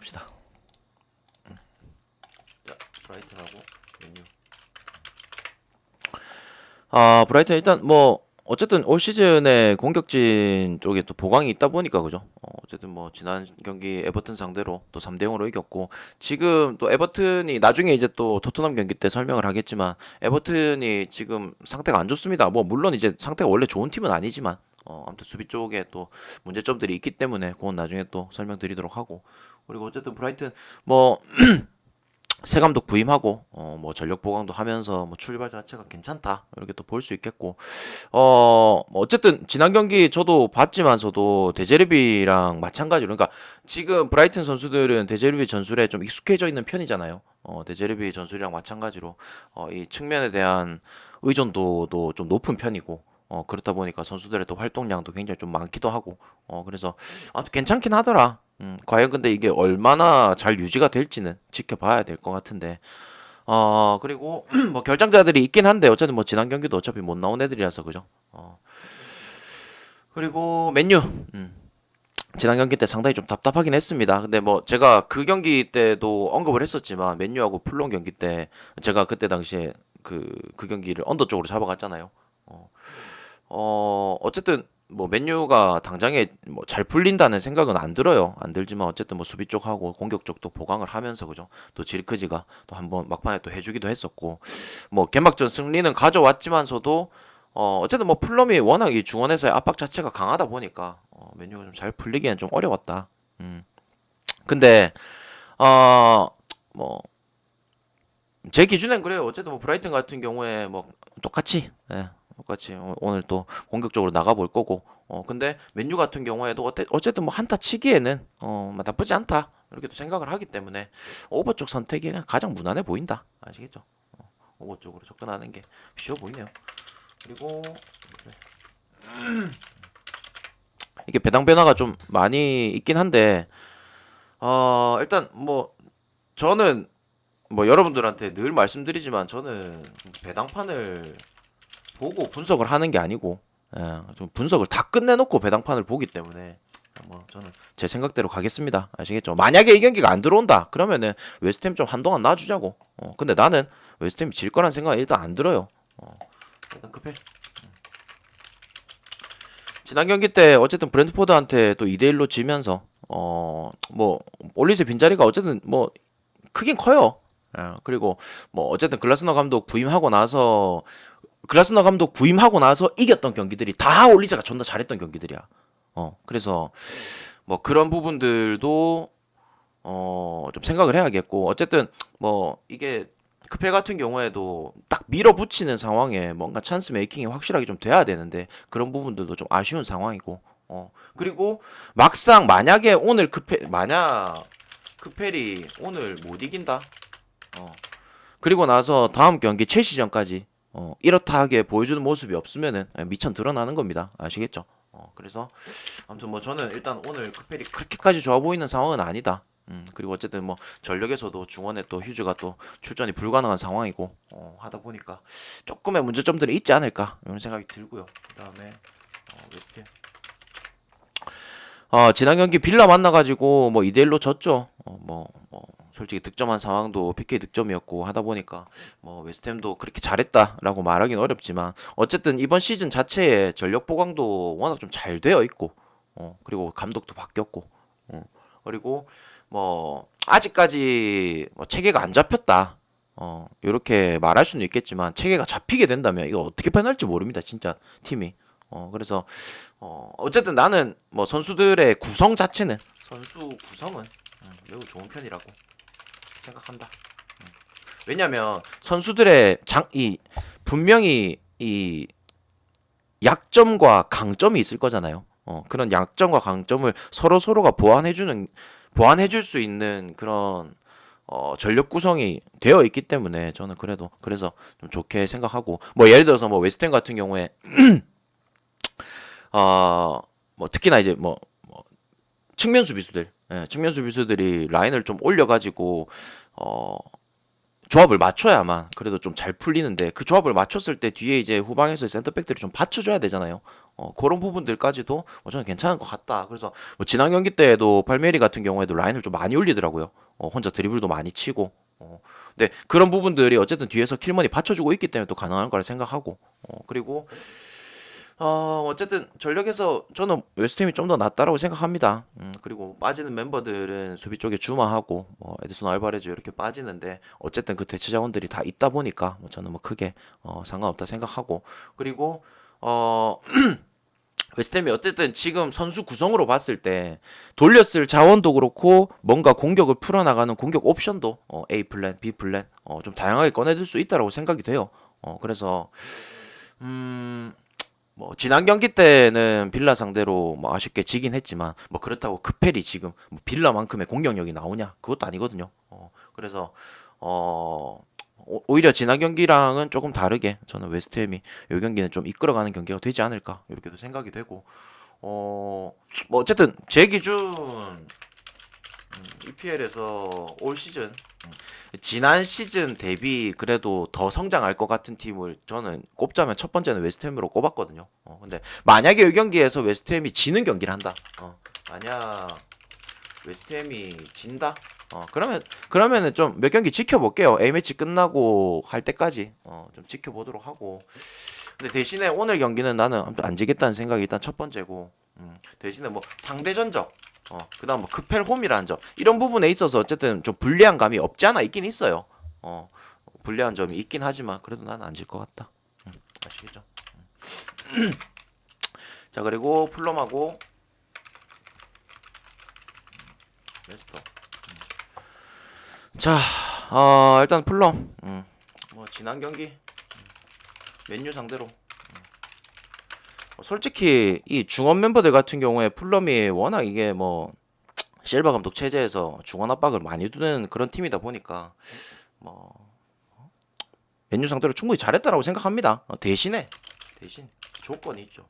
봅시다. 자, 브라이튼하고 맨유. 브라이튼 일단 뭐 어쨌든 올 시즌에 공격진 쪽에 또 보강이 있다 보니까 그죠? 어쨌든 뭐 지난 경기 에버튼 상대로 또 3대 0으로 이겼고 지금 또 에버튼이 나중에 이제 또 토트넘 경기 때 설명을 하겠지만 에버튼이 지금 상태가 안 좋습니다. 뭐 물론 이제 상태가 원래 좋은 팀은 아니지만 아무튼 수비 쪽에 또 문제점들이 있기 때문에 그건 나중에 또 설명드리도록 하고 그리고 어쨌든 브라이튼 뭐 새 감독 부임하고 뭐 전력 보강도 하면서 뭐 출발 자체가 괜찮다 이렇게 또 볼 수 있겠고 뭐 어쨌든 지난 경기 저도 봤지만서도 데제르비랑 마찬가지로 그러니까 지금 브라이튼 선수들은 데제르비 전술에 좀 익숙해져 있는 편이잖아요. 데제르비 전술이랑 마찬가지로 이 측면에 대한 의존도도 좀 높은 편이고 그렇다 보니까 선수들의 또 활동량도 굉장히 좀 많기도 하고 그래서 아무튼 괜찮긴 하더라. 과연 근데 이게 얼마나 잘 유지가 될지는 지켜봐야 될 것 같은데 그리고 뭐 결장자들이 있긴 한데 어쨌든 뭐 지난 경기도 어차피 못 나온 애들이라서 그죠. 그리고 맨유 지난 경기 때 상당히 좀 답답하긴 했습니다. 근데 뭐 제가 그 경기 때도 언급을 했었지만 맨유하고 풀론 경기 때 제가 그때 당시에 그 경기를 언더 쪽으로 잡아갔잖아요. 어쨌든 뭐 맨유가 당장에 뭐 잘 풀린다는 생각은 안 들어요. 안 들지만 어쨌든 뭐 수비 쪽하고 공격 쪽도 보강을 하면서 그죠. 또 지르크지가 또 한번 막판에 또 해주기도 했었고 뭐 개막전 승리는 가져왔지만서도 어쨌든 뭐 풀럼이 워낙 이 중원에서의 압박 자체가 강하다 보니까 맨유가 좀 잘 풀리기엔 좀 어려웠다. 근데 뭐 제 기준엔 그래요. 어쨌든 뭐 브라이튼 같은 경우에 뭐 똑같이 똑같이 오늘 또 공격적으로 나가볼 거고 근데 맨유 같은 경우에도 어쨌든 뭐 한타 치기에는 뭐 나쁘지 않다 이렇게 또 생각을 하기 때문에 오버 쪽 선택이 그냥 가장 무난해 보인다 아시겠죠? 오버 쪽으로 접근하는 게 쉬워 보이네요. 그리고 이게 배당 변화가 좀 많이 있긴 한데 일단 뭐 저는 뭐 여러분들한테 늘 말씀드리지만 저는 배당판을 보고 분석을 하는 게 아니고 좀 분석을 다 끝내놓고 배당판을 보기 때문에 뭐 저는 제 생각대로 가겠습니다. 아시겠죠? 만약에 이 경기가 안 들어온다 그러면은 웨스트햄 좀 한동안 놔주자고. 근데 나는 웨스트햄이 질 거란 생각은 일단 안 들어요. 일단 급해. 지난 경기 때 어쨌든 브랜트포드한테 또 2대1로 지면서 뭐 올리스 빈자리가 어쨌든 뭐 크긴 커요. 그리고 뭐 어쨌든 글라스너 감독 부임하고 나서 이겼던 경기들이 다 올리자가 존나 잘했던 경기들이야. 그래서 뭐 그런 부분들도 좀 생각을 해야겠고 어쨌든 뭐 이게 크페 같은 경우에도 딱 밀어붙이는 상황에 뭔가 찬스 메이킹이 확실하게 좀 돼야 되는데 그런 부분들도 좀 아쉬운 상황이고 그리고 막상 만약에 오늘 만약 크펠이 오늘 못 이긴다 그리고 나서 다음 경기 첼시전까지 이렇다 하게 보여주는 모습이 없으면은 미천 드러나는 겁니다. 아시겠죠? 그래서 아무튼 뭐 저는 일단 오늘 크펠이 그렇게까지 좋아 보이는 상황은 아니다. 그리고 어쨌든 뭐 전력에서도 중원에 또 휴즈가 또 출전이 불가능한 상황이고 하다 보니까 조금의 문제점들이 있지 않을까 이런 생각이 들고요. 그다음에 웨스트 지난 경기 빌라 만나가지고 뭐 2대1로 졌죠. 뭐 솔직히 득점한 상황도 PK 득점이었고 하다 보니까 뭐 웨스트햄도 그렇게 잘했다라고 말하기는 어렵지만 어쨌든 이번 시즌 자체에 전력 보강도 워낙 좀 잘 되어 있고 그리고 감독도 바뀌었고 그리고 뭐 아직까지 뭐 체계가 안 잡혔다. 이렇게 말할 수는 있겠지만 체계가 잡히게 된다면 이거 어떻게 변할지 모릅니다. 진짜 팀이. 그래서 어쨌든 나는 뭐 선수들의 구성 자체는 선수 구성은 매우 좋은 편이라고 생각한다. 왜냐면 선수들의 분명히 이 약점과 강점이 있을 거잖아요. 그런 약점과 강점을 서로가 보완해줄 수 있는 그런 전력 구성이 되어 있기 때문에 저는 그래서 좀 좋게 생각하고 뭐 예를 들어서 뭐 웨스트햄 같은 경우에 뭐 특히나 이제 뭐 측면 수비수들이 라인을 좀 올려가지고 조합을 맞춰야만 그래도 좀 잘 풀리는데 그 조합을 맞췄을 때 뒤에 이제 후방에서 센터백들이 좀 받쳐줘야 되잖아요. 그런 부분들까지도 저는 괜찮은 것 같다. 그래서 뭐 지난 경기 때에도 팔메리 같은 경우에도 라인을 좀 많이 올리더라고요. 혼자 드리블도 많이 치고. 근데 그런 부분들이 어쨌든 뒤에서 킬머니 받쳐주고 있기 때문에 또 가능한 거라 생각하고. 그리고 어쨌든 전력에서 저는 웨스트햄이 좀 더 낫다라고 생각합니다. 그리고 빠지는 멤버들은 수비 쪽에 주마하고 에드슨 알바레즈 이렇게 빠지는데 어쨌든 그 대체 자원들이 다 있다 보니까 저는 뭐 크게 상관없다 생각하고 그리고 웨스트햄이 어쨌든 지금 선수 구성으로 봤을 때 돌렸을 자원도 그렇고 뭔가 공격을 풀어나가는 공격 옵션도 A 플랜, B 플랜 좀 다양하게 꺼내들 수 있다라고 생각이 돼요. 그래서 뭐 지난 경기 때는 빌라 상대로 뭐 아쉽게 지긴 했지만 뭐 그렇다고 크펠이 지금 뭐 빌라만큼의 공격력이 나오냐 그것도 아니거든요. 그래서 오히려 지난 경기랑은 조금 다르게 저는 웨스트햄이 이 경기는 좀 이끌어가는 경기가 되지 않을까 이렇게도 생각이 되고 뭐 어쨌든 제 기준 EPL에서 올 시즌 지난 시즌 대비 그래도 더 성장할 것 같은 팀을 저는 꼽자면 첫 번째는 웨스트햄으로 꼽았거든요. 근데 만약에 이 경기에서 웨스트햄이 지는 경기를 한다. 만약 웨스트햄이 진다. 그러면은 좀 몇 경기 지켜볼게요. A매치 끝나고 할 때까지 좀 지켜보도록 하고. 근데 대신에 오늘 경기는 나는 아무튼 안 지겠다는 생각이 일단 첫 번째고. 대신에 뭐 상대 전적 그다음 뭐 크펠 홈이라는 점 이런 부분에 있어서 어쨌든 좀 불리한 감이 없지 않아 있긴 있어요. 불리한 점이 있긴 하지만 그래도 나는 안 질 것 같다. 아시겠죠? 자 그리고 풀럼하고 레스터. 자 일단 풀럼. 뭐 지난 경기 맨유 상대로. 솔직히 이 중원 멤버들 같은 경우에 풀럼이 워낙 이게 뭐 실바 감독 체제에서 중원 압박을 많이 두는 그런 팀이다 보니까 뭐 맨유 상대로 충분히 잘했다라고 생각합니다. 대신 조건이 있죠.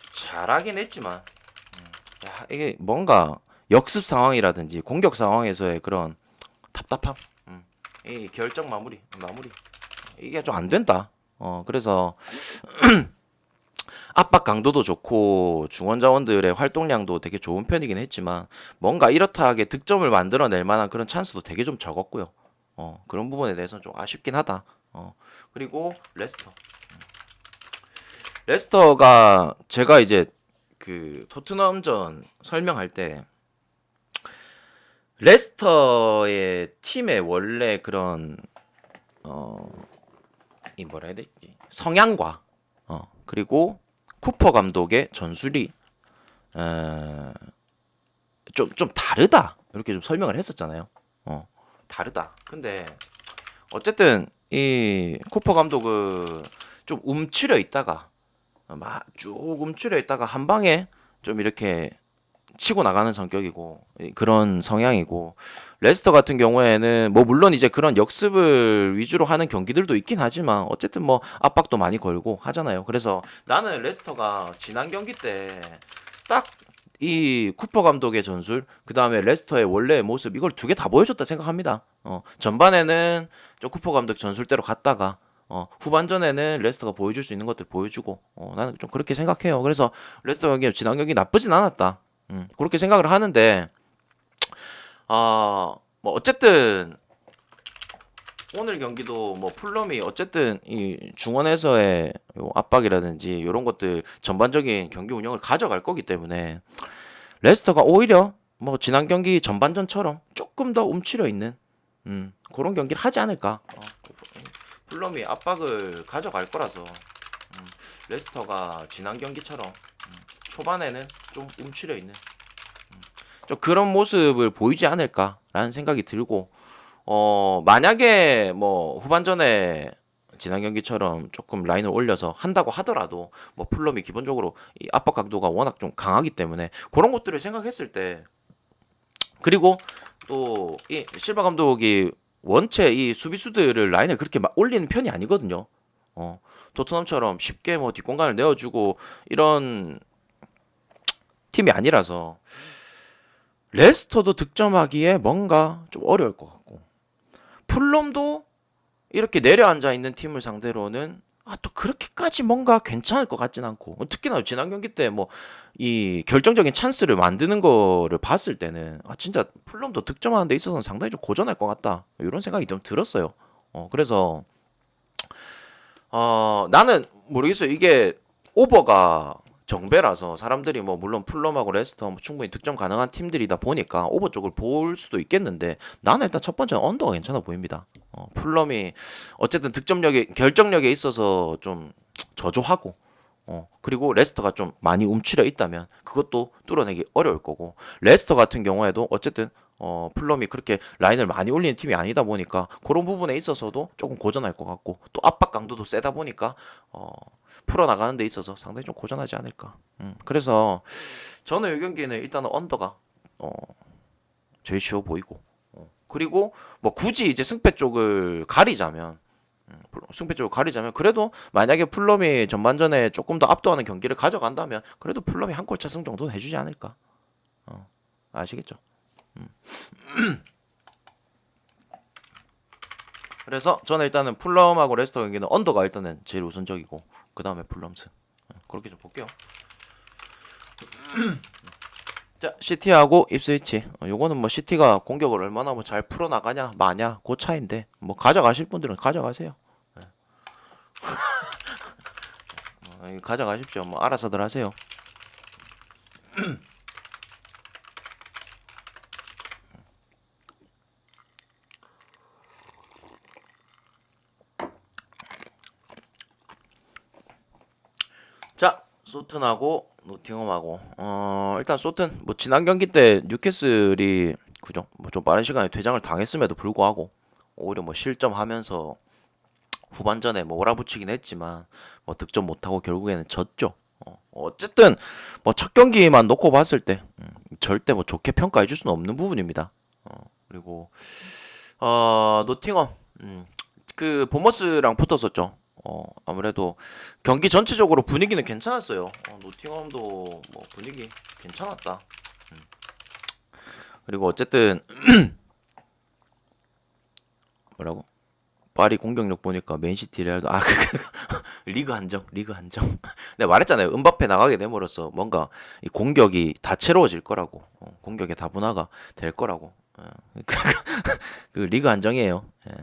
잘하긴 했지만 이게 뭔가 역습 상황이라든지 공격 상황에서의 그런 답답함, 이 결정 마무리 이게 좀 안 된다. 그래서 압박 강도도 좋고 중원 자원들의 활동량도 되게 좋은 편이긴 했지만 뭔가 이렇다 하게 득점을 만들어낼 만한 그런 찬스도 되게 좀 적었고요. 그런 부분에 대해서는 좀 아쉽긴 하다. 그리고 레스터가 제가 이제 그 토트넘전 설명할 때 레스터의 팀의 원래 그런 이 뭐라 해야 되지? 성향과 그리고 쿠퍼 감독의 전술이 좀 다르다 이렇게 좀 설명을 했었잖아요. 다르다. 근데 어쨌든 이 쿠퍼 감독은 좀 움츠려 있다가 막 쭉 움츠려 있다가 한 방에 좀 이렇게 치고 나가는 성격이고 그런 성향이고 레스터 같은 경우에는 뭐 물론 이제 그런 역습을 위주로 하는 경기들도 있긴 하지만 어쨌든 뭐 압박도 많이 걸고 하잖아요. 그래서 나는 레스터가 지난 경기 때 딱 이 쿠퍼 감독의 전술 그 다음에 레스터의 원래의 모습 이걸 두 개 다 보여줬다 생각합니다. 전반에는 좀 쿠퍼 감독 전술대로 갔다가 후반전에는 레스터가 보여줄 수 있는 것들 보여주고 나는 좀 그렇게 생각해요. 그래서 레스터 경기 지난 경기 나쁘진 않았다. 그렇게 생각을 하는데 뭐 어쨌든 오늘 경기도 뭐 풀럼이 어쨌든 이 중원에서의 요 압박이라든지 이런 것들 전반적인 경기 운영을 가져갈 거기 때문에 레스터가 오히려 뭐 지난 경기 전반전처럼 조금 더 움츠려 있는 그런 경기를 하지 않을까. 풀럼이 압박을 가져갈 거라서 레스터가 지난 경기처럼 초반에는 좀 움츠려 있는 좀 그런 모습을 보이지 않을까라는 생각이 들고 만약에 뭐 후반전에 지난 경기처럼 조금 라인을 올려서 한다고 하더라도 뭐 풀럼이 기본적으로 이 압박 강도가 워낙 좀 강하기 때문에 그런 것들을 생각했을 때 그리고 또 이 실바 감독이 원체 이 수비수들을 라인을 그렇게 막 올리는 편이 아니거든요. 토트넘처럼 쉽게 뭐 뒷공간을 내어주고 이런 팀이 아니라서 레스터도 득점하기에 뭔가 좀 어려울 것 같고 풀럼도 이렇게 내려앉아 있는 팀을 상대로는 또 그렇게까지 뭔가 괜찮을 것 같진 않고, 특히나 지난 경기 때 뭐 이 결정적인 찬스를 만드는 거를 봤을 때는 진짜 풀럼도 득점하는 데 있어서는 상당히 좀 고전할 것 같다, 이런 생각이 좀 들었어요. 그래서 나는 모르겠어요. 이게 오버가 정배라서 사람들이 뭐 물론 풀럼하고 레스터 뭐 충분히 득점 가능한 팀들이다 보니까 오버 쪽을 볼 수도 있겠는데, 나는 일단 첫 번째는 언더가 괜찮아 보입니다. 풀럼이 어쨌든 득점력에 결정력에 있어서 좀 저조하고, 그리고 레스터가 좀 많이 움츠려 있다면 그것도 뚫어내기 어려울 거고, 레스터 같은 경우에도 어쨌든 풀럼이 그렇게 라인을 많이 올리는 팀이 아니다 보니까 그런 부분에 있어서도 조금 고전할 것 같고, 또 압박 강도도 세다 보니까 풀어나가는 데 있어서 상당히 좀 고전하지 않을까. 그래서 저는 이 경기는 일단은 언더가 제일 쉬워 보이고, 그리고 뭐 굳이 이제 승패 쪽을 가리자면, 그래도 만약에 풀럼이 전반전에 조금 더 압도하는 경기를 가져간다면 그래도 풀럼이 한 골 차 승 정도는 해주지 않을까. 아시겠죠? 그래서 저는 일단은 풀럼하고 레스터 경기는 언더가 일단은 제일 우선적이고, 그 다음에 풀럼스. 그렇게 좀 볼게요. 자, 시티하고 입스위치. 요거는 뭐 시티가 공격을 얼마나 뭐 잘 풀어나가냐 마냐 그 차인데, 뭐 가져가실 분들은 가져가세요. 가져가십시오. 뭐 알아서들 하세요. 자, 소튼하고 노팅엄하고, 일단 소튼 뭐 지난 경기 때 뉴캐슬이 그죠, 뭐 좀 빠른 시간에 퇴장을 당했음에도 불구하고 오히려 뭐 실점하면서 후반전에 뭐 몰아붙이긴 했지만 뭐 득점 못하고 결국에는 졌죠. 어쨌든 뭐 첫 경기만 놓고 봤을 때 절대 뭐 좋게 평가해 줄 수는 없는 부분입니다. 그리고 노팅엄, 그 보머스랑 붙었었죠. 아무래도 경기 전체적으로 분위기는 괜찮았어요. 노팅엄도 뭐 분위기 괜찮았다. 그리고 어쨌든 뭐라고? 파리 공격력 보니까 맨시티 레알도 리그 한정. 내가 말했잖아요. 음바페 나가게 됨으로써 뭔가 이 공격이 다채로워질 거라고, 공격의 다분화가 될 거라고. 그 리그 한정이에요. 예.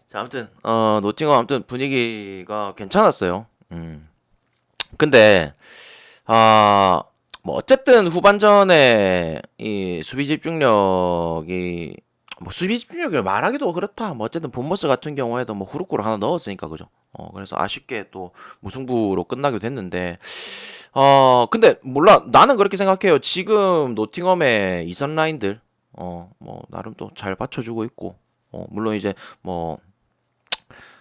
자, 아무튼 노팅엄 아무튼 분위기가 괜찮았어요. 근데 뭐 어쨌든 후반전에 이 수비 집중력이, 뭐 수비 집중력을 말하기도 그렇다. 뭐 어쨌든 본머스 같은 경우에도 뭐 후루꾸를 하나 넣었으니까 그죠. 그래서 아쉽게 또 무승부로 끝나기도 했는데, 근데 몰라, 나는 그렇게 생각해요. 지금 노팅엄의 이선 라인들 뭐 나름 또 잘 받쳐주고 있고, 물론 이제 뭐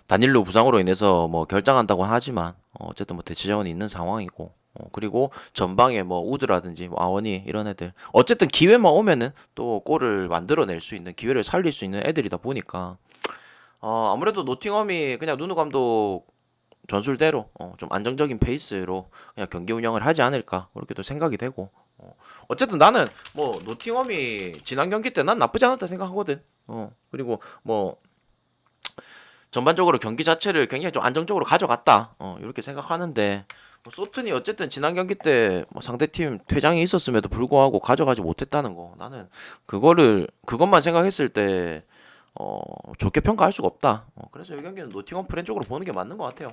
단일로 부상으로 인해서 뭐 결장한다고 하지만 어쨌든 뭐 대체 자원이 있는 상황이고, 그리고 전방에 뭐 우드라든지 뭐 아원이 이런 애들 어쨌든 기회만 오면은 또 골을 만들어낼 수 있는, 기회를 살릴 수 있는 애들이다 보니까 아무래도 노팅엄이 그냥 누누 감독 전술대로 좀 안정적인 페이스로 그냥 경기 운영을 하지 않을까, 그렇게 또 생각이 되고, 어쨌든 나는 뭐 노팅엄이 지난 경기 때 난 나쁘지 않았다 생각하거든. 그리고 뭐 전반적으로 경기 자체를 굉장히 좀 안정적으로 가져갔다, 이렇게 생각하는데, 뭐 소튼이 어쨌든 지난 경기 때 뭐 상대팀 퇴장이 있었음에도 불구하고 가져가지 못했다는 거, 나는 그것만 생각했을 때 좋게 평가할 수가 없다. 그래서 이 경기는 노팅엄 프렌 쪽으로 보는 게 맞는 것 같아요.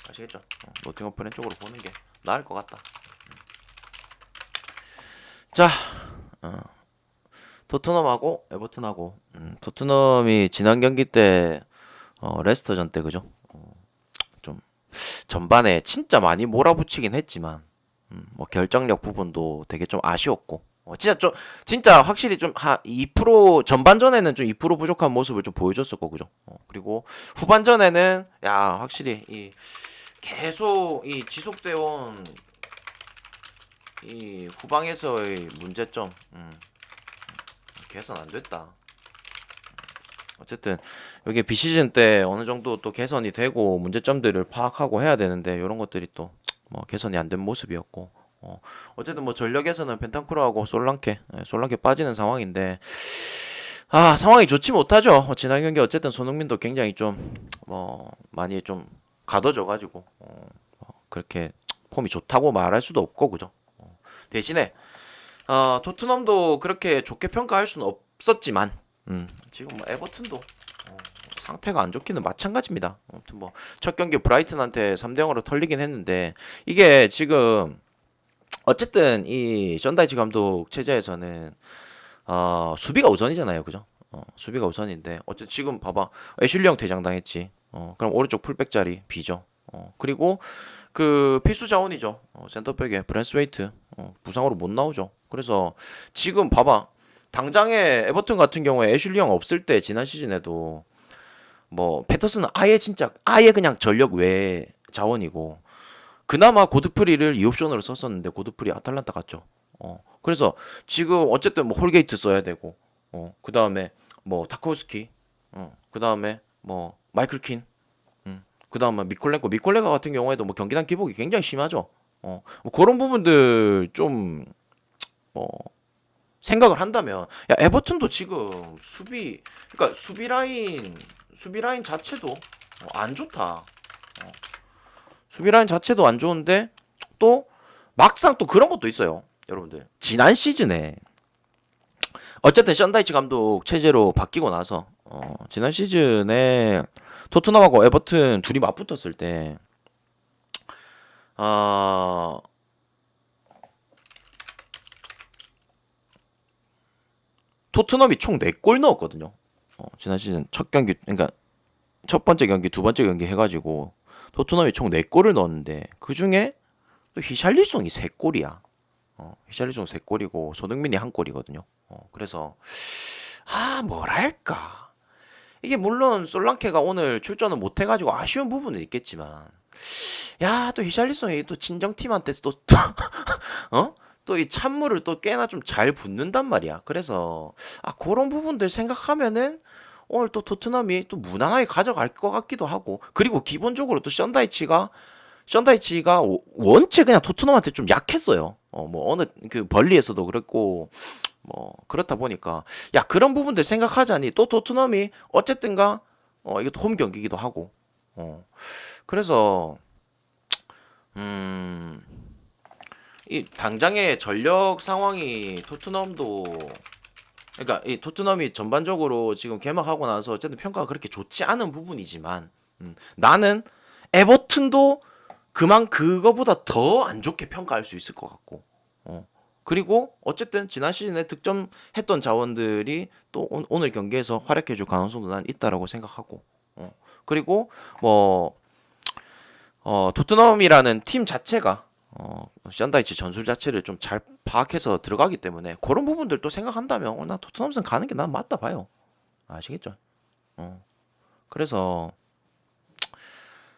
아시겠죠? 노팅엄 프렌 쪽으로 보는 게 나을 것 같다. 자, 토트넘하고 에버튼하고, 토트넘이 지난 경기 때 레스터전 때 그죠? 좀 전반에 진짜 많이 몰아붙이긴 했지만, 뭐 결정력 부분도 되게 좀 아쉬웠고, 진짜 확실히 좀 2% 전반전에는 좀 2% 부족한 모습을 좀 보여줬었고 그죠? 그리고 후반전에는 확실히 이 계속 이 지속되어 온 이 후방에서의 문제점, 개선 안 됐다. 어쨌든 이게 비시즌 때 어느 정도 또 개선이 되고 문제점들을 파악하고 해야 되는데, 이런 것들이 또 뭐 개선이 안 된 모습이었고, 어쨌든 뭐 전력에서는 벤탄쿠르하고 솔랑케 빠지는 상황인데 상황이 좋지 못하죠. 지난 경기 어쨌든 손흥민도 굉장히 좀 많이 좀 가둬져가지고 그렇게 폼이 좋다고 말할 수도 없고 그죠. 대신에 토트넘도 그렇게 좋게 평가할 수는 없었지만 지금 뭐 에버튼도 상태가 안 좋기는 마찬가지입니다. 아무튼 뭐 첫 경기 브라이튼한테 3대 0으로 털리긴 했는데 이게 지금 어쨌든 이 션다이치 감독 체제에서는 수비가 우선이잖아요, 그죠? 수비가 우선인데 어쨌든 지금 봐봐 애슐리 형 퇴장당했지. 그럼 오른쪽 풀백 자리 비죠. 그리고 그 필수 자원이죠. 센터백에 브랜스웨이트 부상으로 못 나오죠. 그래서 지금 봐봐 당장에 에버튼 같은 경우에 애슐리 형 없을 때 지난 시즌에도 뭐 패터슨은 아예 그냥 전력 외 자원이고 그나마 고드프리를 2옵션으로 썼었는데 고드프리 아탈란타 갔죠. 그래서 지금 어쨌든 뭐 홀게이트 써야 되고 그 다음에 뭐 타코스키 그 다음에 뭐 마이클 킨 그 다음에 미콜레가 같은 경우에도 뭐 경기당 기복이 굉장히 심하죠. 뭐 그런 부분들 좀 생각을 한다면 야 에버튼도 지금 그러니까 수비 라인 자체도 안 좋다. 수비 라인 자체도 안 좋은데 또 막상 또 그런 것도 있어요. 여러분들 지난 시즌에 어쨌든 션다이치 감독 체제로 바뀌고 나서 지난 시즌에 토트넘하고 에버튼 둘이 맞붙었을 때 토트넘이 총 4골 넣었거든요. 지난 시즌 첫 경기 그러니까 첫 번째 경기, 두 번째 경기 해가지고 토트넘이 총 4골을 넣었는데 그 중에 또 히샬리송이 3골이야. 히샬리송 3골이고 손흥민이 1골이거든요. 그래서 뭐랄까 이게 물론 솔랑케가 오늘 출전을 못해가지고 아쉬운 부분은 있겠지만 야 또 히샬리송이 또 친정팀한테 또 이 찬물을 또 꽤나 좀 잘 붓는단 말이야. 그래서 그런 부분들 생각하면은 오늘 또 토트넘이 또 무난하게 가져갈 것 같기도 하고 그리고 기본적으로 또 션다이치가 원체 그냥 토트넘한테 좀 약했어요. 뭐 어느 그 벌리에서도 그랬고 뭐 그렇다 보니까 야 그런 부분들 생각하자니 또 토트넘이 어쨌든가 이것도 홈 경기기도 하고 그래서 이 당장의 전력 상황이 그러니까 이 토트넘이 전반적으로 지금 개막하고 나서 어쨌든 평가가 그렇게 좋지 않은 부분이지만 나는 에버튼도 그거보다 더 안 좋게 평가할 수 있을 것 같고 그리고 어쨌든 지난 시즌에 득점했던 자원들이 또 오늘 경기에서 활약해줄 가능성도 난 있다라고 생각하고 그리고 뭐 토트넘이라는 팀 자체가 션다이치 전술 자체를 좀 잘 파악해서 들어가기 때문에 그런 부분들도 생각한다면 나 토트넘선 가는 게 난 맞다 봐요. 아시겠죠? 그래서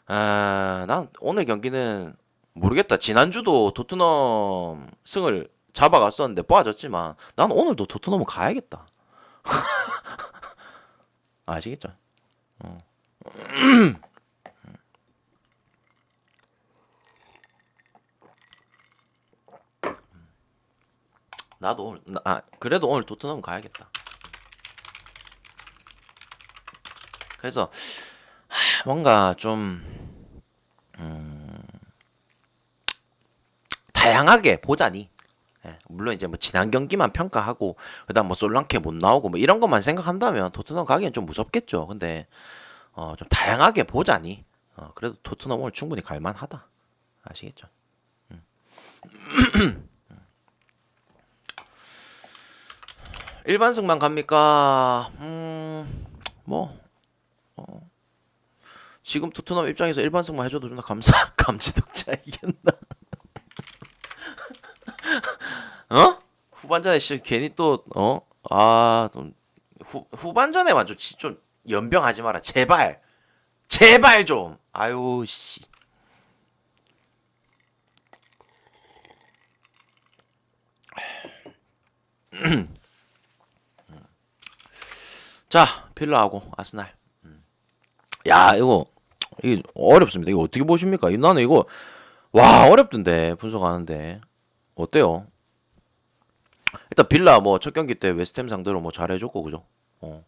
난 오늘 경기는 모르겠다. 지난주도 토트넘 승을 잡아갔었는데 빠졌지만 난 오늘도 토트넘은 가야겠다. 아시겠죠? 나도 오늘 그래도 오늘 토트넘 가야겠다. 그래서 뭔가 좀 다양하게 보자니. 물론 이제 뭐 지난 경기만 평가하고 그다음 뭐 솔랑케 못 나오고 뭐 이런 것만 생각한다면 토트넘 가기엔 좀 무섭겠죠. 근데 좀 다양하게 보자니. 그래도 토트넘 오늘 충분히 갈만하다. 아시겠죠? 일반승만 갑니까? 뭐 지금 토트넘 입장에서 일반승만 해줘도 존나 감지덕자 이겼나? 후반전에 괜히 후반전에만 좀 연병하지 마라 제발 좀 아유 씨. 자 필라하고 아스날. 야 이게 어렵습니다. 이거 어떻게 보십니까? 나는 이거 와 어렵던데 분석하는데 어때요? 일단 빌라 뭐 첫 경기 때 웨스트햄 상대로 뭐 잘해줬고 그죠? 어.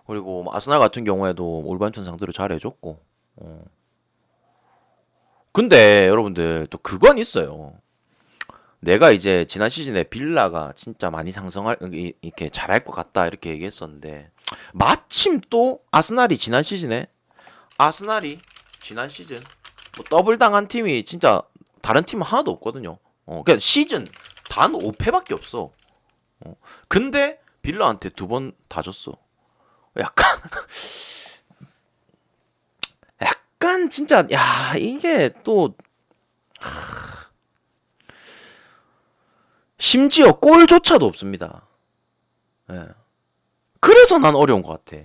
그리고 뭐 아스날 같은 경우에도 올버햄튼 상대로 잘해줬고. 어. 근데 여러분들 또 그건 있어요. 내가 이제 지난 시즌에 빌라가 진짜 많이 이렇게 잘할 것 같다 이렇게 얘기했었는데 마침 또 아스날이 지난 시즌 뭐 더블 당한 팀이 진짜 다른 팀은 하나도 없거든요. 그냥 시즌 단 5패밖에 없어. 근데 빌라한테 두 번 다 졌어. 약간 약간 진짜 야 이게 또 심지어 골조차도 없습니다. 예. 그래서 난 어려운 것 같아.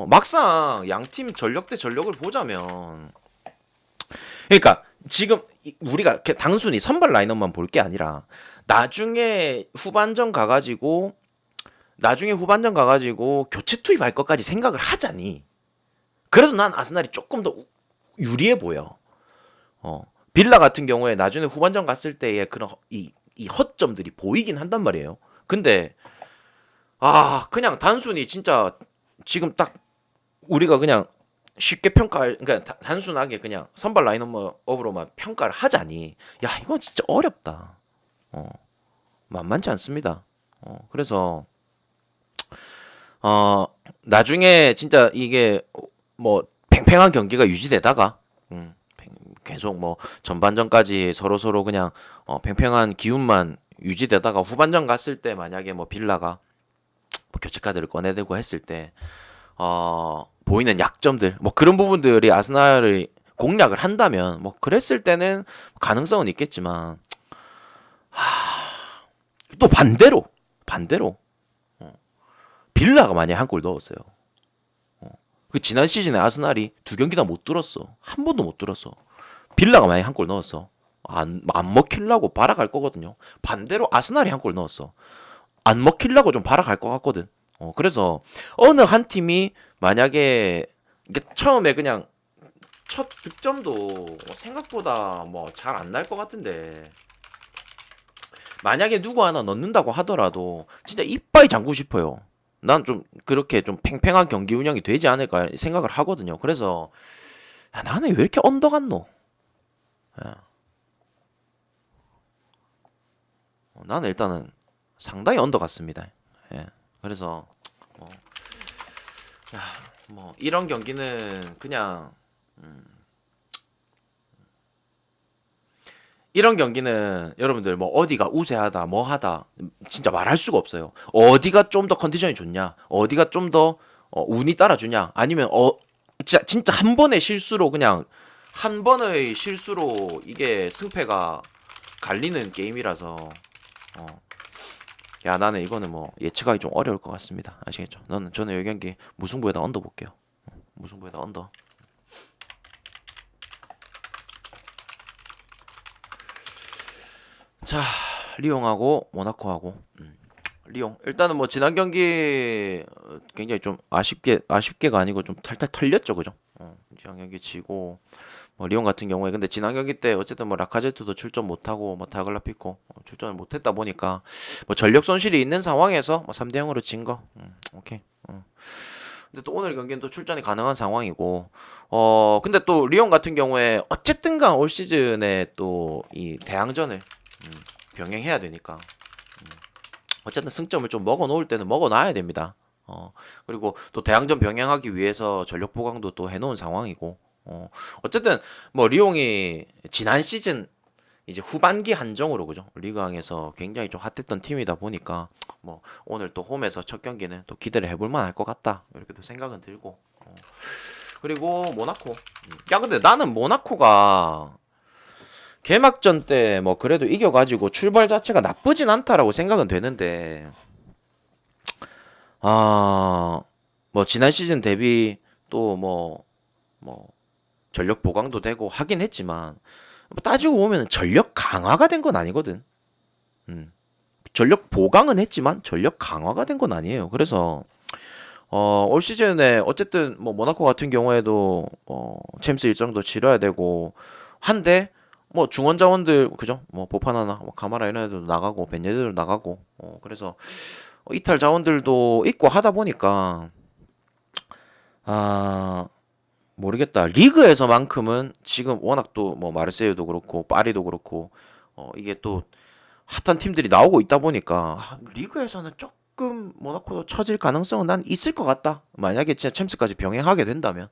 막상 양팀 전력 대 전력을 보자면, 그러니까 지금 우리가 단순히 선발 라인업만 볼 게 아니라 나중에 후반전 가가지고 교체 투입할 것까지 생각을 하자니. 그래도 난 아스날이 조금 더 유리해 보여. 빌라 같은 경우에 나중에 후반전 갔을 때의 그런 이 허점들이 보이긴 한단 말이에요. 근데 그냥 단순히 진짜 지금 딱 우리가 그냥 쉽게 그러니까 단순하게 그냥 선발 라인업으로만 평가를 하자니 야 이건 진짜 어렵다. 만만치 않습니다. 그래서 나중에 진짜 이게 뭐 팽팽한 경기가 유지되다가 계속 뭐 전반전까지 서로 그냥 팽팽한 기운만 유지되다가 후반전 갔을 때 만약에 뭐 빌라가 뭐 교체 카드를 꺼내들고 했을 때 보이는 약점들 뭐 그런 부분들이 아스날을 공략을 한다면 뭐 그랬을 때는 가능성은 있겠지만 또 반대로 빌라가 만약에 한 골 넣었어요. 그 지난 시즌에 아스날이 두 경기나 못 뚫었어. 한 번도 못 뚫었어. 빌라가 만약에 한 골 넣었어. 안 먹히려고 발악할 거거든요. 반대로 아스날이 한 골 넣었어. 안 먹히려고 좀 발악할 것 같거든. 그래서 어느 한 팀이 만약에 이게 처음에 그냥 첫 득점도 생각보다 뭐 잘 안 날 것 같은데 만약에 누구 하나 넣는다고 하더라도 진짜 이빠이 잠그고 싶어요. 난 좀 그렇게 좀 팽팽한 경기 운영이 되지 않을까 생각을 하거든요. 그래서 야, 나는 왜 이렇게 언더 같노? 야, 나는 일단은 상당히 언더 같습니다. 예. 그래서 뭐, 야, 뭐 이런 경기는 그냥 이런 경기는 여러분들 뭐 어디가 우세하다 뭐 하다 진짜 말할 수가 없어요. 어디가 좀 더 컨디션이 좋냐, 어디가 좀 더 운이 따라주냐, 아니면 진짜 한 번의 실수로 그냥 한 번의 실수로 이게 승패가 갈리는 게임이라서 야 나는 이거는 뭐 예측하기 좀 어려울 것 같습니다. 아시겠죠? 저는 이 경기 무승부에다 언더 볼게요. 무승부에다 언더. 자, 리옹하고 모나코하고 리옹 일단은 뭐 지난 경기 굉장히 좀 아쉽게가 아니고 좀 탈탈 털렸죠, 그죠? 지난 경기 지고 뭐 리옹 같은 경우에 근데 지난 경기 때 어쨌든 뭐 라카제트도 출전 못하고 뭐 다글라피코 출전을 못했다 보니까 뭐 전력 손실이 있는 상황에서 뭐 3대 0으로 진 거, 오케이. 근데 또 오늘 경기는 또 출전이 가능한 상황이고, 근데 또 리옹 같은 경우에 어쨌든간 올 시즌에 또 이 대항전을 병행해야 되니까 어쨌든 승점을 좀 먹어 놓을 때는 먹어 놔야 됩니다. 그리고 또 대항전 병행하기 위해서 전력 보강도 또 해놓은 상황이고, 어쨌든 뭐 리옹이 지난 시즌 이제 후반기 한정으로 그죠 리그왕에서 굉장히 좀 핫했던 팀이다 보니까 뭐 오늘 또 홈에서 첫 경기는 또 기대를 해볼 만할 것 같다 이렇게 또 생각은 들고, 그리고 모나코. 야 근데 나는 모나코가 개막전 때 뭐 그래도 이겨가지고 출발 자체가 나쁘진 않다라고 생각은 되는데 뭐 지난 시즌 대비 또 뭐 전력 보강도 되고 하긴 했지만 뭐 따지고 보면 전력 강화가 된 건 아니거든. 전력 보강은 했지만 전력 강화가 된 건 아니에요. 그래서 올 시즌에 어쨌든 뭐 모나코 같은 경우에도 챔스 일정도 치러야 되고 한데 뭐 중원 자원들 그죠? 뭐 보파나나 뭐 가마라 이런 애들도 나가고 벤예들도 나가고 그래서 이탈 자원들도 있고 하다 보니까 아 모르겠다. 리그에서만큼은 지금 워낙 또 뭐 마르세유도 그렇고 파리도 그렇고 이게 또 핫한 팀들이 나오고 있다 보니까 리그에서는 조금 모나코도 처질 가능성은 난 있을 것 같다. 만약에 진짜 챔스까지 병행하게 된다면.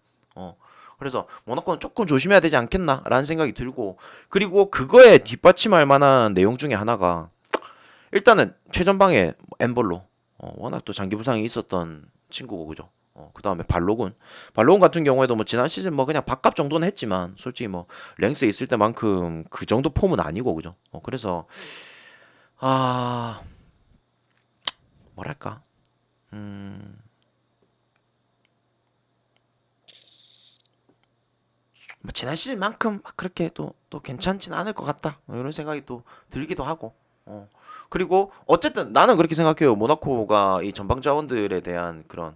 그래서 모나코는 조금 조심해야 되지 않겠나라는 생각이 들고 그리고 그거에 뒷받침할 만한 내용 중에 하나가 일단은 최전방에 엠볼로 워낙 또 장기 부상이 있었던 친구고 그죠. 그 다음에 발로군 같은 경우에도 뭐 지난 시즌 뭐 그냥 밥값 정도는 했지만 솔직히 뭐 랭스에 있을 때만큼 그 정도 폼은 아니고 그죠. 그래서 아 뭐랄까 뭐 지난 시즌만큼 막 그렇게 또 괜찮진 않을 것 같다 뭐 이런 생각이 또 들기도 하고 그리고 어쨌든 나는 그렇게 생각해요. 모나코가 이 전방 자원들에 대한 그런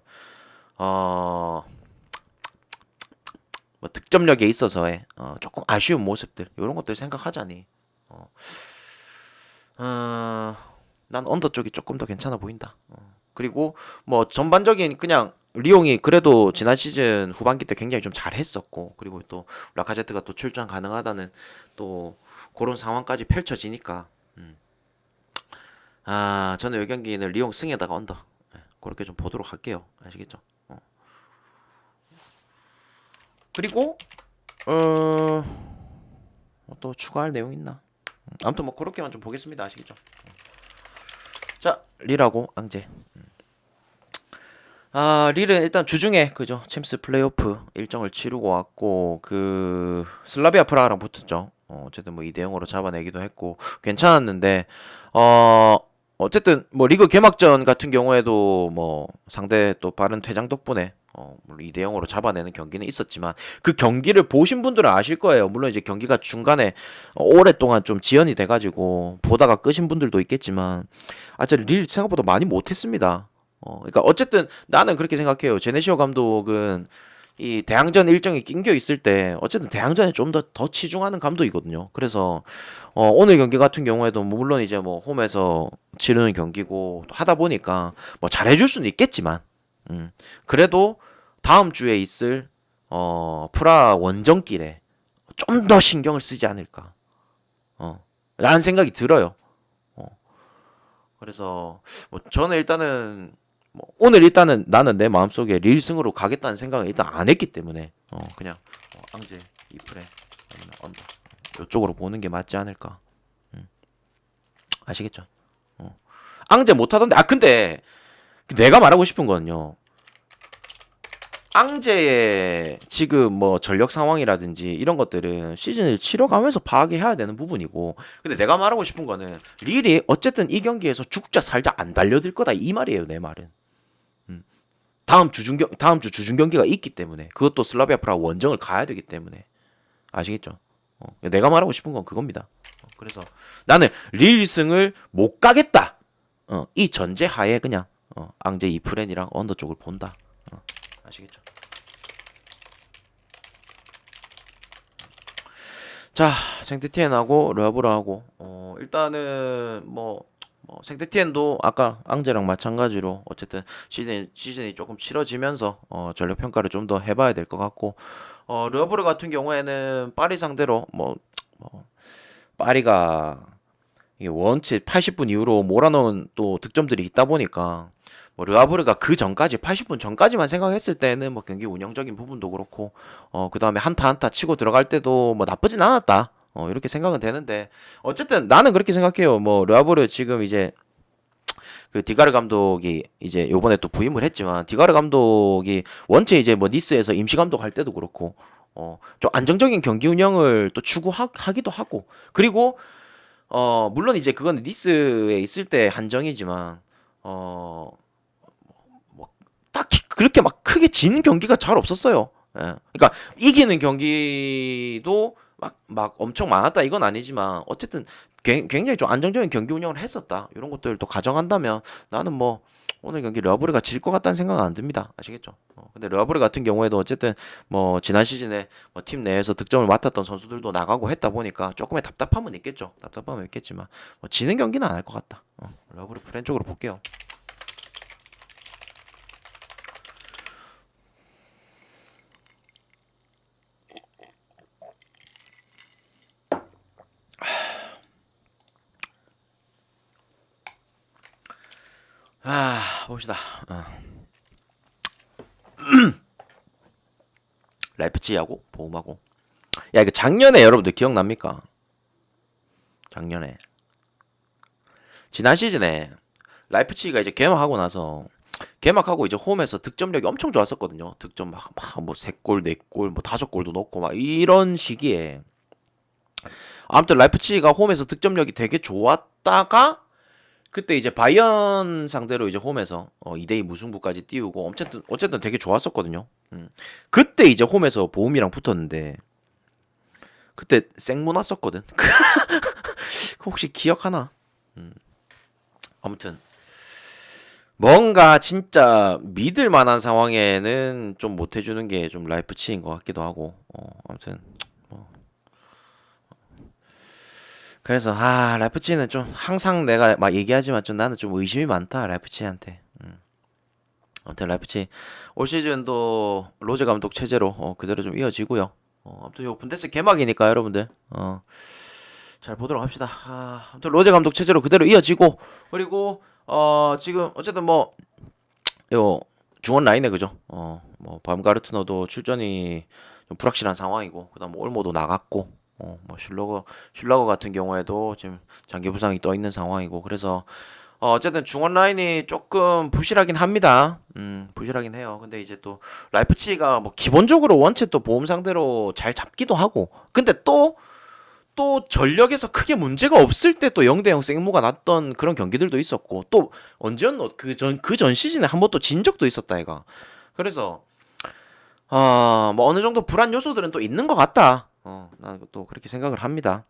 어 뭐 득점력에 있어서의 조금 아쉬운 모습들 이런 것들 생각하자니 어, 어, 난 언더 쪽이 조금 더 괜찮아 보인다. 그리고 뭐 전반적인 그냥 리옹이 그래도 지난 시즌 후반기 때 굉장히 좀 잘했었고 그리고 또 라카제트가 또 출전 가능하다는 또 그런 상황까지 펼쳐지니까 저는 이 경기는 리옹 승에다가 언더 그렇게 좀 보도록 할게요. 아시겠죠? 그리고 어, 또 추가할 내용 있나? 아무튼 뭐 그렇게만 좀 보겠습니다. 아시겠죠? 자, 릴하고 앙제. 릴은 일단 주중에 그죠? 챔스 플레이오프 일정을 치르고 왔고 그 슬라비아 프라하랑 붙었죠. 어쨌든 뭐 2대 0으로 잡아내기도 했고 괜찮았는데 어쨌든 뭐 리그 개막전 같은 경우에도 뭐 상대 또 빠른 퇴장 덕분에 물론 2대 0으로 잡아내는 경기는 있었지만 그 경기를 보신 분들은 아실 거예요. 물론 이제 경기가 중간에 오랫동안 좀 지연이 돼가지고 보다가 끄신 분들도 있겠지만 진짜 릴 생각보다 많이 못했습니다. 그러니까 어쨌든 나는 그렇게 생각해요. 제네시오 감독은 이 대항전 일정이 낑겨 있을 때 어쨌든 대항전에 좀 더 치중하는 감독이거든요. 그래서 오늘 경기 같은 경우에도 뭐 물론 이제 뭐 홈에서 치르는 경기고 하다 보니까 뭐 잘해줄 수는 있겠지만 그래도 다음 주에 있을 프라 원정길에 좀 더 신경을 쓰지 않을까 라는 생각이 들어요. 그래서 뭐 저는 일단은 뭐 오늘 일단은 나는 내 마음속에 릴승으로 가겠다는 생각은 일단 안 했기 때문에 그냥 앙제 이프레 아니면 언더 이쪽으로 보는 게 맞지 않을까. 아시겠죠? 앙제 못하던데 근데 내가 말하고 싶은 거는요. 앙제의 지금 뭐 전력 상황이라든지 이런 것들은 시즌을 치러가면서 파악해야 되는 부분이고 근데 내가 말하고 싶은 거는 릴이 어쨌든 이 경기에서 죽자 살자 안 달려들 거다 이 말이에요. 내 말은 다음 주 주중 경기가 있기 때문에 그것도 슬라비아 프라 원정을 가야 되기 때문에 아시겠죠? 내가 말하고 싶은 건 그겁니다. 그래서 나는 릴승을 못 가겠다. 이 전제 하에 그냥 앙제 이프렌이랑 언더 쪽을 본다. 아시겠죠? 자, 생트티엔하고 르하브르하고 일단은 생트티엔도 아까 앙제랑 마찬가지로 어쨌든 시즌이 조금 치러지면서 전력 평가를 좀 더 해봐야 될 것 같고 르하브르 같은 경우에는 파리 상대로 파리가 이게 원체 80분 이후로 몰아넣은 또 득점들이 있다 보니까 뭐 르하브르가 그 전까지 80분 전까지만 생각했을 때는 뭐 경기 운영적인 부분도 그렇고 그 다음에 한타 한타 치고 들어갈 때도 뭐 나쁘진 않았다 이렇게 생각은 되는데 어쨌든 나는 그렇게 생각해요. 뭐 르하브르 지금 이제 그 디가르 감독이 이제 요번에 또 부임을 했지만 디가르 감독이 원체 이제 뭐 니스에서 임시 감독 할 때도 그렇고 좀 안정적인 경기 운영을 또 추구하기도 하고 그리고 물론 이제 그건 니스에 있을 때 한정이지만 뭐 딱히 그렇게 막 크게 지는 경기가 잘 없었어요. 예. 그러니까 이기는 경기도 막 엄청 많았다 이건 아니지만 어쨌든 굉장히 좀 안정적인 경기 운영을 했었다. 이런 것들을 또 가정한다면 나는 뭐 오늘 경기 르아브르가 질 것 같다는 생각은 안 듭니다. 아시겠죠? 근데 르아브르 같은 경우에도 어쨌든 뭐 지난 시즌에 뭐팀 내에서 득점을 맡았던 선수들도 나가고 했다 보니까 조금의 답답함은 있겠죠. 답답함은 있겠지만 뭐 지는 경기는 안 할 것 같다. 르아브르 프렌 쪽으로 볼게요. 봅시다. 라이프치히하고 보험하고. 야, 이거 작년에 여러분들 기억납니까? 작년에 지난 시즌에 라이프치히가 이제 개막하고 이제 홈에서 득점력이 엄청 좋았었거든요. 득점 막뭐 3골, 4골, 뭐 5골도 넣고 막 이런 시기에 아무튼 라이프치히가 홈에서 득점력이 되게 좋았다가 그때 이제 바이언 상대로 이제 홈에서 2대2 무승부까지 띄우고 어쨌든 되게 좋았었거든요. 그때 이제 홈에서 보움이랑 붙었는데 그때 생무 났었거든. 혹시 기억하나? 아무튼 뭔가 진짜 믿을 만한 상황에는 좀 못해주는 게 좀 라이프치히인 것 같기도 하고 아무튼 그래서 라이프치히는 좀 항상 내가 막 얘기하지만 좀 나는 좀 의심이 많다 라이프치히한테. 아무튼 라이프치히 올 시즌도 로제 감독 체제로 그대로 좀 이어지고요. 아무튼 요 분데스 개막이니까 여러분들 잘 보도록 합시다. 아무튼 로제 감독 체제로 그대로 이어지고 그리고 지금 어쨌든 뭐 요 중원 라인에 그죠? 뭐 바움가르트너도 출전이 좀 불확실한 상황이고 그다음 뭐 올모도 나갔고 뭐 슐러거 같은 경우에도 지금 장기 부상이 떠 있는 상황이고 그래서 어쨌든 중원 라인이 조금 부실하긴 합니다. 부실하긴 해요. 근데 이제 또 라이프치히가 뭐 기본적으로 원체 또 보험 상대로 잘 잡기도 하고 근데 또 전력에서 크게 문제가 없을 때 또 0대0 생무가 났던 그런 경기들도 있었고 또 언제였노 그 전 시즌에 한 번 또 진 적도 있었다 얘가. 그래서 뭐 어느 정도 불안 요소들은 또 있는 것 같다. 나는 또 그렇게 생각을 합니다.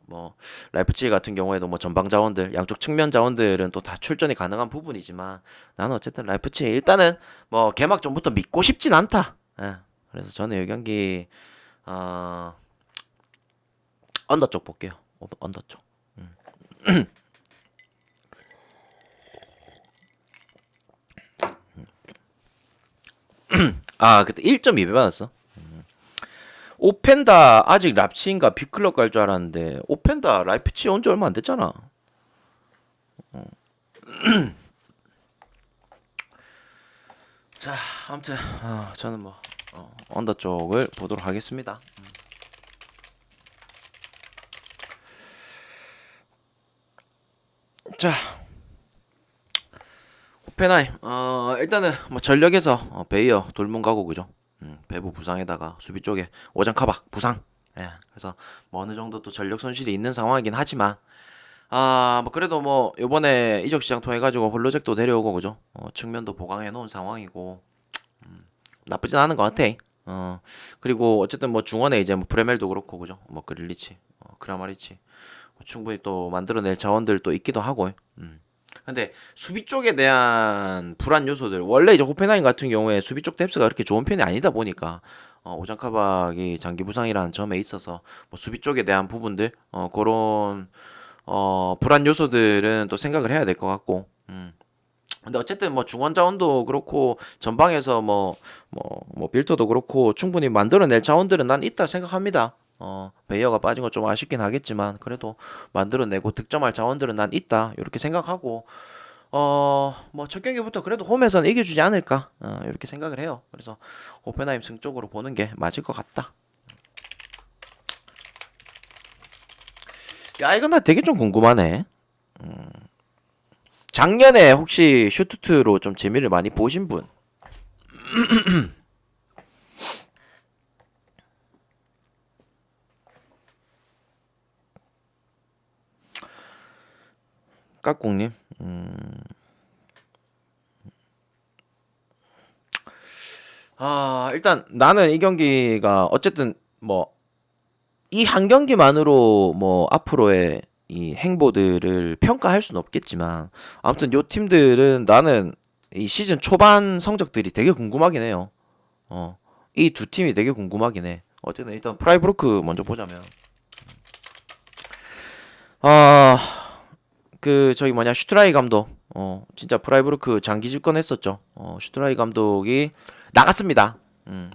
뭐 라이프치히 같은 경우에도 뭐 전방 자원들, 양쪽 측면 자원들은 또 다 출전이 가능한 부분이지만 나는 어쨌든 라이프치히 일단은 뭐 개막 전부터 믿고 싶진 않다. 그래서 저는 이 경기 어, 언더 쪽 볼게요. 언더 쪽. 그때 1.2배 받았어. 오펜다 아직 랍치인가 빅클럽 갈 줄 알았는데 오펜다 라이프치히 온 지 얼마 안 됐잖아. 자, 아무튼 저는 뭐 언더 쪽을 보도록 하겠습니다. 자, 호펜하임. 일단은 뭐 전력에서 베이어 돌문 가고 그죠? 배부 부상에다가 수비 쪽에 오장 카박 부상. 예. 그래서 뭐 어느 정도 또 전력 손실이 있는 상황이긴 하지만 뭐 그래도 뭐 요번에 이적 시장 통해 가지고 홀로잭도 데려오고 그죠? 측면도 보강해 놓은 상황이고 나쁘진 않은 것 같아. 그리고 어쨌든 뭐 중원에 이제 뭐 프레멜도 그렇고 그죠? 뭐 그릴리치, 크라마리치 충분히 또 만들어낼 자원들 또 있기도 하고. 근데 수비 쪽에 대한 불안 요소들 원래 이제 호펜하임 같은 경우에 수비 쪽 뎁스가 그렇게 좋은 편이 아니다 보니까 오장카박이 장기 부상이라는 점에 있어서 뭐 수비 쪽에 대한 부분들 그런 불안 요소들은 또 생각을 해야 될 것 같고. 근데 어쨌든 뭐 중원 자원도 그렇고 전방에서 뭐 빌터도 그렇고 충분히 만들어낼 자원들은 난 있다 생각합니다. 베이어가 빠진 건 좀 아쉽긴 하겠지만 그래도 만들어내고 득점할 자원들은 난 있다 이렇게 생각하고 뭐 첫 경기부터 그래도 홈에서는 이겨주지 않을까 이렇게 생각을 해요. 그래서 호펜하임 승 쪽으로 보는 게 맞을 것 같다. 야 이건 나 되게 좀 궁금하네. 작년에 혹시 슈투트로 좀 재미를 많이 보신 분? 까꿍님? 일단 나는 이 경기가 어쨌든 뭐 이 한 경기만으로 뭐 앞으로의 이 행보들을 평가할 수는 없겠지만 아무튼 요 팀들은 나는 이 시즌 초반 성적들이 되게 궁금하긴 해요. 이 두 팀이 되게 궁금하긴 해. 어쨌든 일단 프라이브루크 먼저 보자면 아, 그 저기 뭐냐 슈트라이 감독 진짜 프라이브루크 장기 집권했었죠. 슈트라이 감독이 나갔습니다.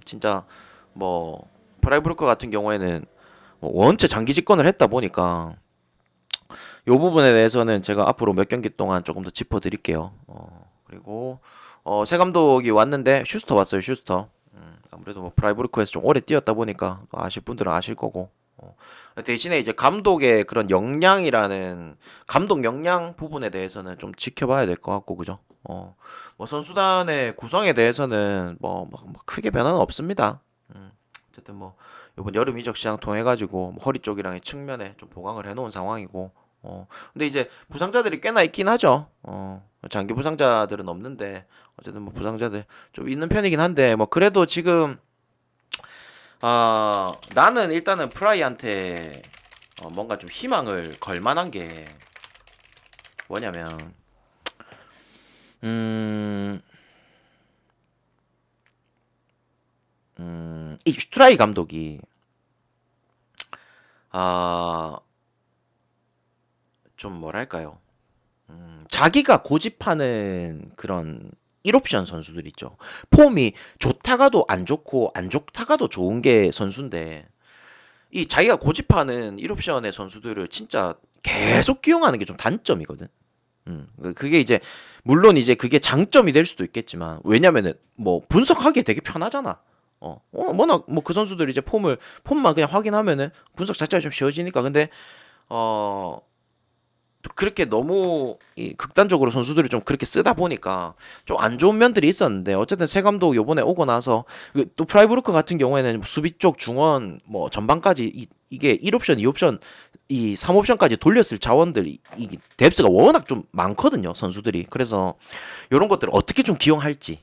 진짜 뭐 프라이브루크 같은 경우에는 뭐 원체 장기 집권을 했다 보니까 요 부분에 대해서는 제가 앞으로 몇 경기 동안 조금 더 짚어드릴게요. 그리고 새 감독이 왔는데 슈스터 왔어요. 슈스터. 아무래도 뭐 프라이브루크에서 좀 오래 뛰었다 보니까 또 아실 분들은 아실 거고. 대신에 이제 감독의 그런 역량이라는 감독 역량 부분에 대해서는 좀 지켜봐야 될 것 같고 그죠? 뭐 선수단의 구성에 대해서는 뭐 크게 변화는 없습니다. 어쨌든 뭐 이번 여름 이적 시장 통해 가지고 뭐 허리 쪽이랑 측면에 좀 보강을 해놓은 상황이고. 근데 이제 부상자들이 꽤나 있긴 하죠. 장기 부상자들은 없는데 어쨌든 뭐 부상자들 좀 있는 편이긴 한데 뭐 그래도 지금 나는 일단은 프라이한테 뭔가 좀 희망을 걸 만한 게 뭐냐면, 음, 이 슈트라이 감독이, 아, 좀 뭐랄까요. 자기가 고집하는 그런 1옵션 선수들 있죠. 폼이 좋다가도 안 좋고, 안 좋다가도 좋은 게 선수인데, 이 자기가 고집하는 1옵션의 선수들을 진짜 계속 기용하는 게 좀 단점이거든. 그게 이제 물론 이제 그게 장점이 될 수도 있겠지만 왜냐면은 뭐 분석하기에 되게 편하잖아. 워낙 뭐 그 선수들 이제 폼만 그냥 확인하면은 분석 자체가 좀 쉬워지니까. 근데 어 또 그렇게 너무 이 극단적으로 선수들을 좀 그렇게 쓰다 보니까 좀 안 좋은 면들이 있었는데 어쨌든 새 감독 요번에 오고 나서 또 프라이브루크 같은 경우에는 수비 쪽 중원 뭐 전방까지 이게 1옵션, 2옵션, 이 3옵션까지 돌렸을 자원들 이 뎁스가 워낙 좀 많거든요, 선수들이. 그래서 요런 것들을 어떻게 좀 기용할지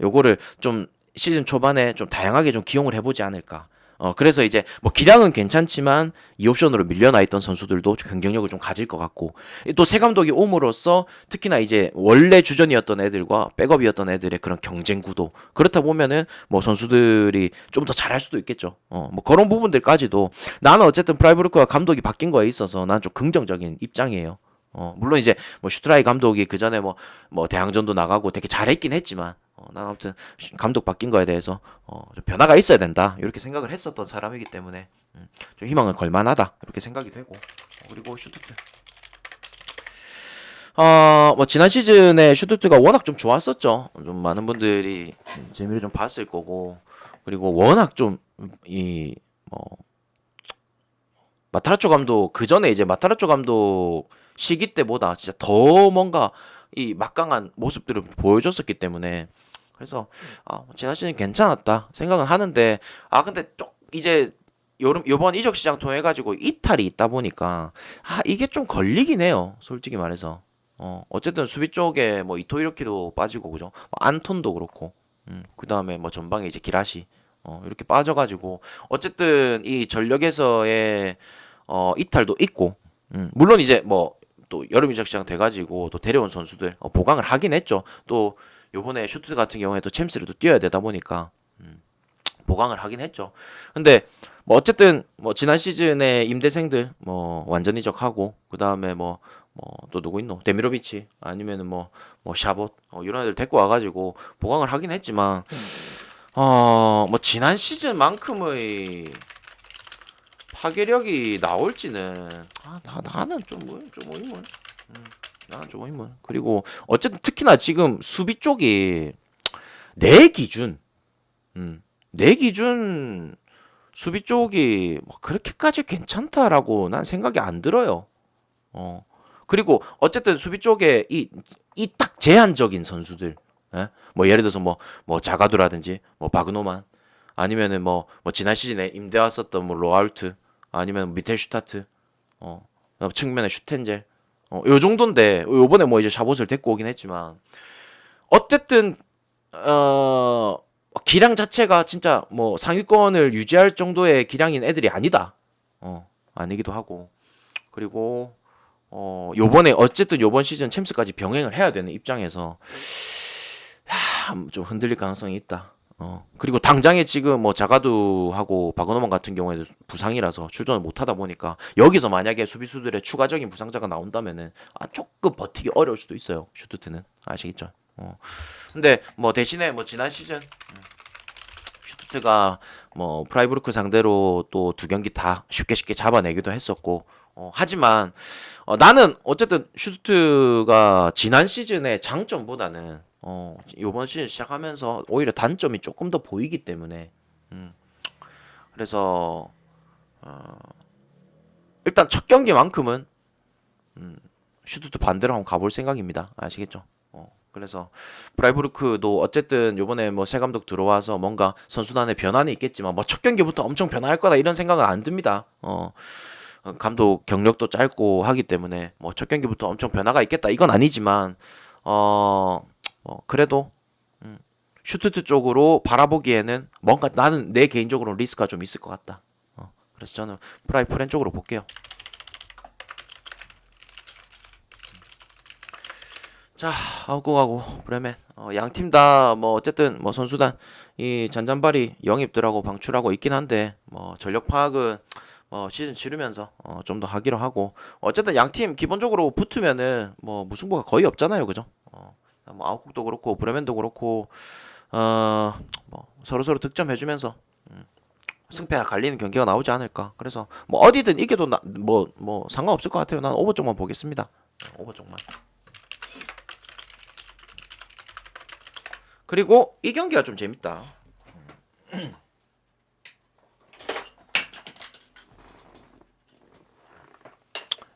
요거를 좀 시즌 초반에 좀 다양하게 좀 기용을 해보지 않을까. 그래서 이제 뭐 기량은 괜찮지만 이 옵션으로 밀려나 있던 선수들도 경쟁력을 좀 가질 것 같고 또 새 감독이 옴으로써 특히나 이제 원래 주전이었던 애들과 백업이었던 애들의 그런 경쟁 구도 그렇다 보면은 뭐 선수들이 좀 더 잘할 수도 있겠죠. 뭐 그런 부분들까지도 나는 어쨌든 프라이브루크가 감독이 바뀐 거에 있어서 난 좀 긍정적인 입장이에요. 물론 이제 뭐 슈트라이 감독이 그 전에 뭐 대항전도 나가고 되게 잘했긴 했지만 난 아무튼 감독 바뀐 거에 대해서 좀 변화가 있어야 된다 이렇게 생각을 했었던 사람이기 때문에 좀 희망을 걸 만하다 이렇게 생각이 되고. 그리고 슈투트 뭐 지난 시즌에 슈투트가 워낙 좀 좋았었죠. 좀 많은 분들이 재미를 좀 봤을 거고 그리고 워낙 좀이 마타라초 감독 그 전에 이제 마타라초 감독 시기 때보다 진짜 더 뭔가 이 막강한 모습들을 보여줬었기 때문에 그래서 지난 시즌 괜찮았다 생각은 하는데 근데 쪽 이제 요번 이적 시장 통해 가지고 이탈이 있다 보니까 이게 좀 걸리긴 해요. 솔직히 말해서 어쨌든 수비 쪽에 뭐 이토 이로키도 빠지고 그죠? 뭐 안톤도 그렇고 그 다음에 뭐 전방에 이제 기라시 이렇게 빠져가지고 어쨌든 이 전력에서의 이탈도 있고 물론 이제 뭐 또 여름 이적 시장 돼가지고 또 데려온 선수들 보강을 하긴 했죠. 또 요번에 슈트 같은 경우에 또 챔스를 또 뛰어야 되다 보니까 보강을 하긴 했죠. 근데 뭐 어쨌든 뭐 지난 시즌에 임대생들 뭐 완전 이적하고 그 다음에 뭐 또 누구 있노? 데미로비치 아니면은 뭐 샤봇 이런 애들 데리고 와가지고 보강을 하긴 했지만 뭐 지난 시즌만큼의 파괴력이 나올지는 나는 좀 의문. 나는 좀 의문. 그리고 어쨌든 특히나 지금 수비 쪽이 내 기준, 내 기준 수비 쪽이 뭐 그렇게까지 괜찮다라고 난 생각이 안 들어요. 그리고 어쨌든 수비 쪽에 이 딱 제한적인 선수들, 예? 뭐 예를 들어서 뭐 자가두라든지 뭐 바그노만 아니면은 뭐 지난 시즌에 임대 왔었던 뭐 로아울트 아니면 미텔 슈타트 측면에 슈텐젤 요 정도인데 요번에 뭐 이제 샤봇을 데리고 오긴 했지만 어쨌든 어 기량 자체가 진짜 뭐 상위권을 유지할 정도의 기량인 애들이 아니다. 아니기도 하고. 그리고 요번에 어쨌든 요번 시즌 챔스까지 병행을 해야 되는 입장에서 좀 흔들릴 가능성이 있다. 그리고 당장에 지금 뭐 자가두하고 박은호만 같은 경우에도 부상이라서 출전을 못 하다 보니까 여기서 만약에 수비수들의 추가적인 부상자가 나온다면은 조금 버티기 어려울 수도 있어요. 슈투트는 아시겠죠? 근데 뭐 대신에 뭐 지난 시즌 슈투트가 뭐 프라이부르크 상대로 또 두 경기 다 쉽게 잡아내기도 했었고 하지만 나는 어쨌든 슈투트가 지난 시즌의 장점보다는 요번 시즌 시작하면서 오히려 단점이 조금 더 보이기 때문에 그래서 일단 첫 경기만큼은 슈투트 반대로 한번 가볼 생각입니다. 아시겠죠? 그래서 프라이부르크도 어쨌든 요번에 뭐 새 감독 들어와서 뭔가 선수단의 변화는 있겠지만 뭐 첫 경기부터 엄청 변화할 거다 이런 생각은 안 듭니다. 감독 경력도 짧고 하기 때문에 뭐 첫 경기부터 엄청 변화가 있겠다 이건 아니지만 그래도 슈투트 쪽으로 바라보기에는 뭔가 나는 내 개인적으로 리스크가 좀 있을 것 같다. 그래서 저는 프렌 쪽으로 볼게요. 자, 하고 브레멘 양팀 다 뭐 어쨌든 뭐 선수단 이 잔잔바리 영입들하고 방출하고 있긴 한데 뭐 전력 파악은 시즌 치르면서 좀 더 하기로 하고 어쨌든 양팀 기본적으로 붙으면은 뭐 무승부가 거의 없잖아요, 그죠? 뭐 아웃국도 그렇고 브레멘도 그렇고 뭐 서로 득점해주면서 승패가 갈리는 경기가 나오지 않을까. 그래서 뭐 어디든 이겨도 뭐 상관없을 것 같아요. 난 오버 쪽만 보겠습니다. 오버 쪽만. 그리고 이 경기가 좀 재밌다.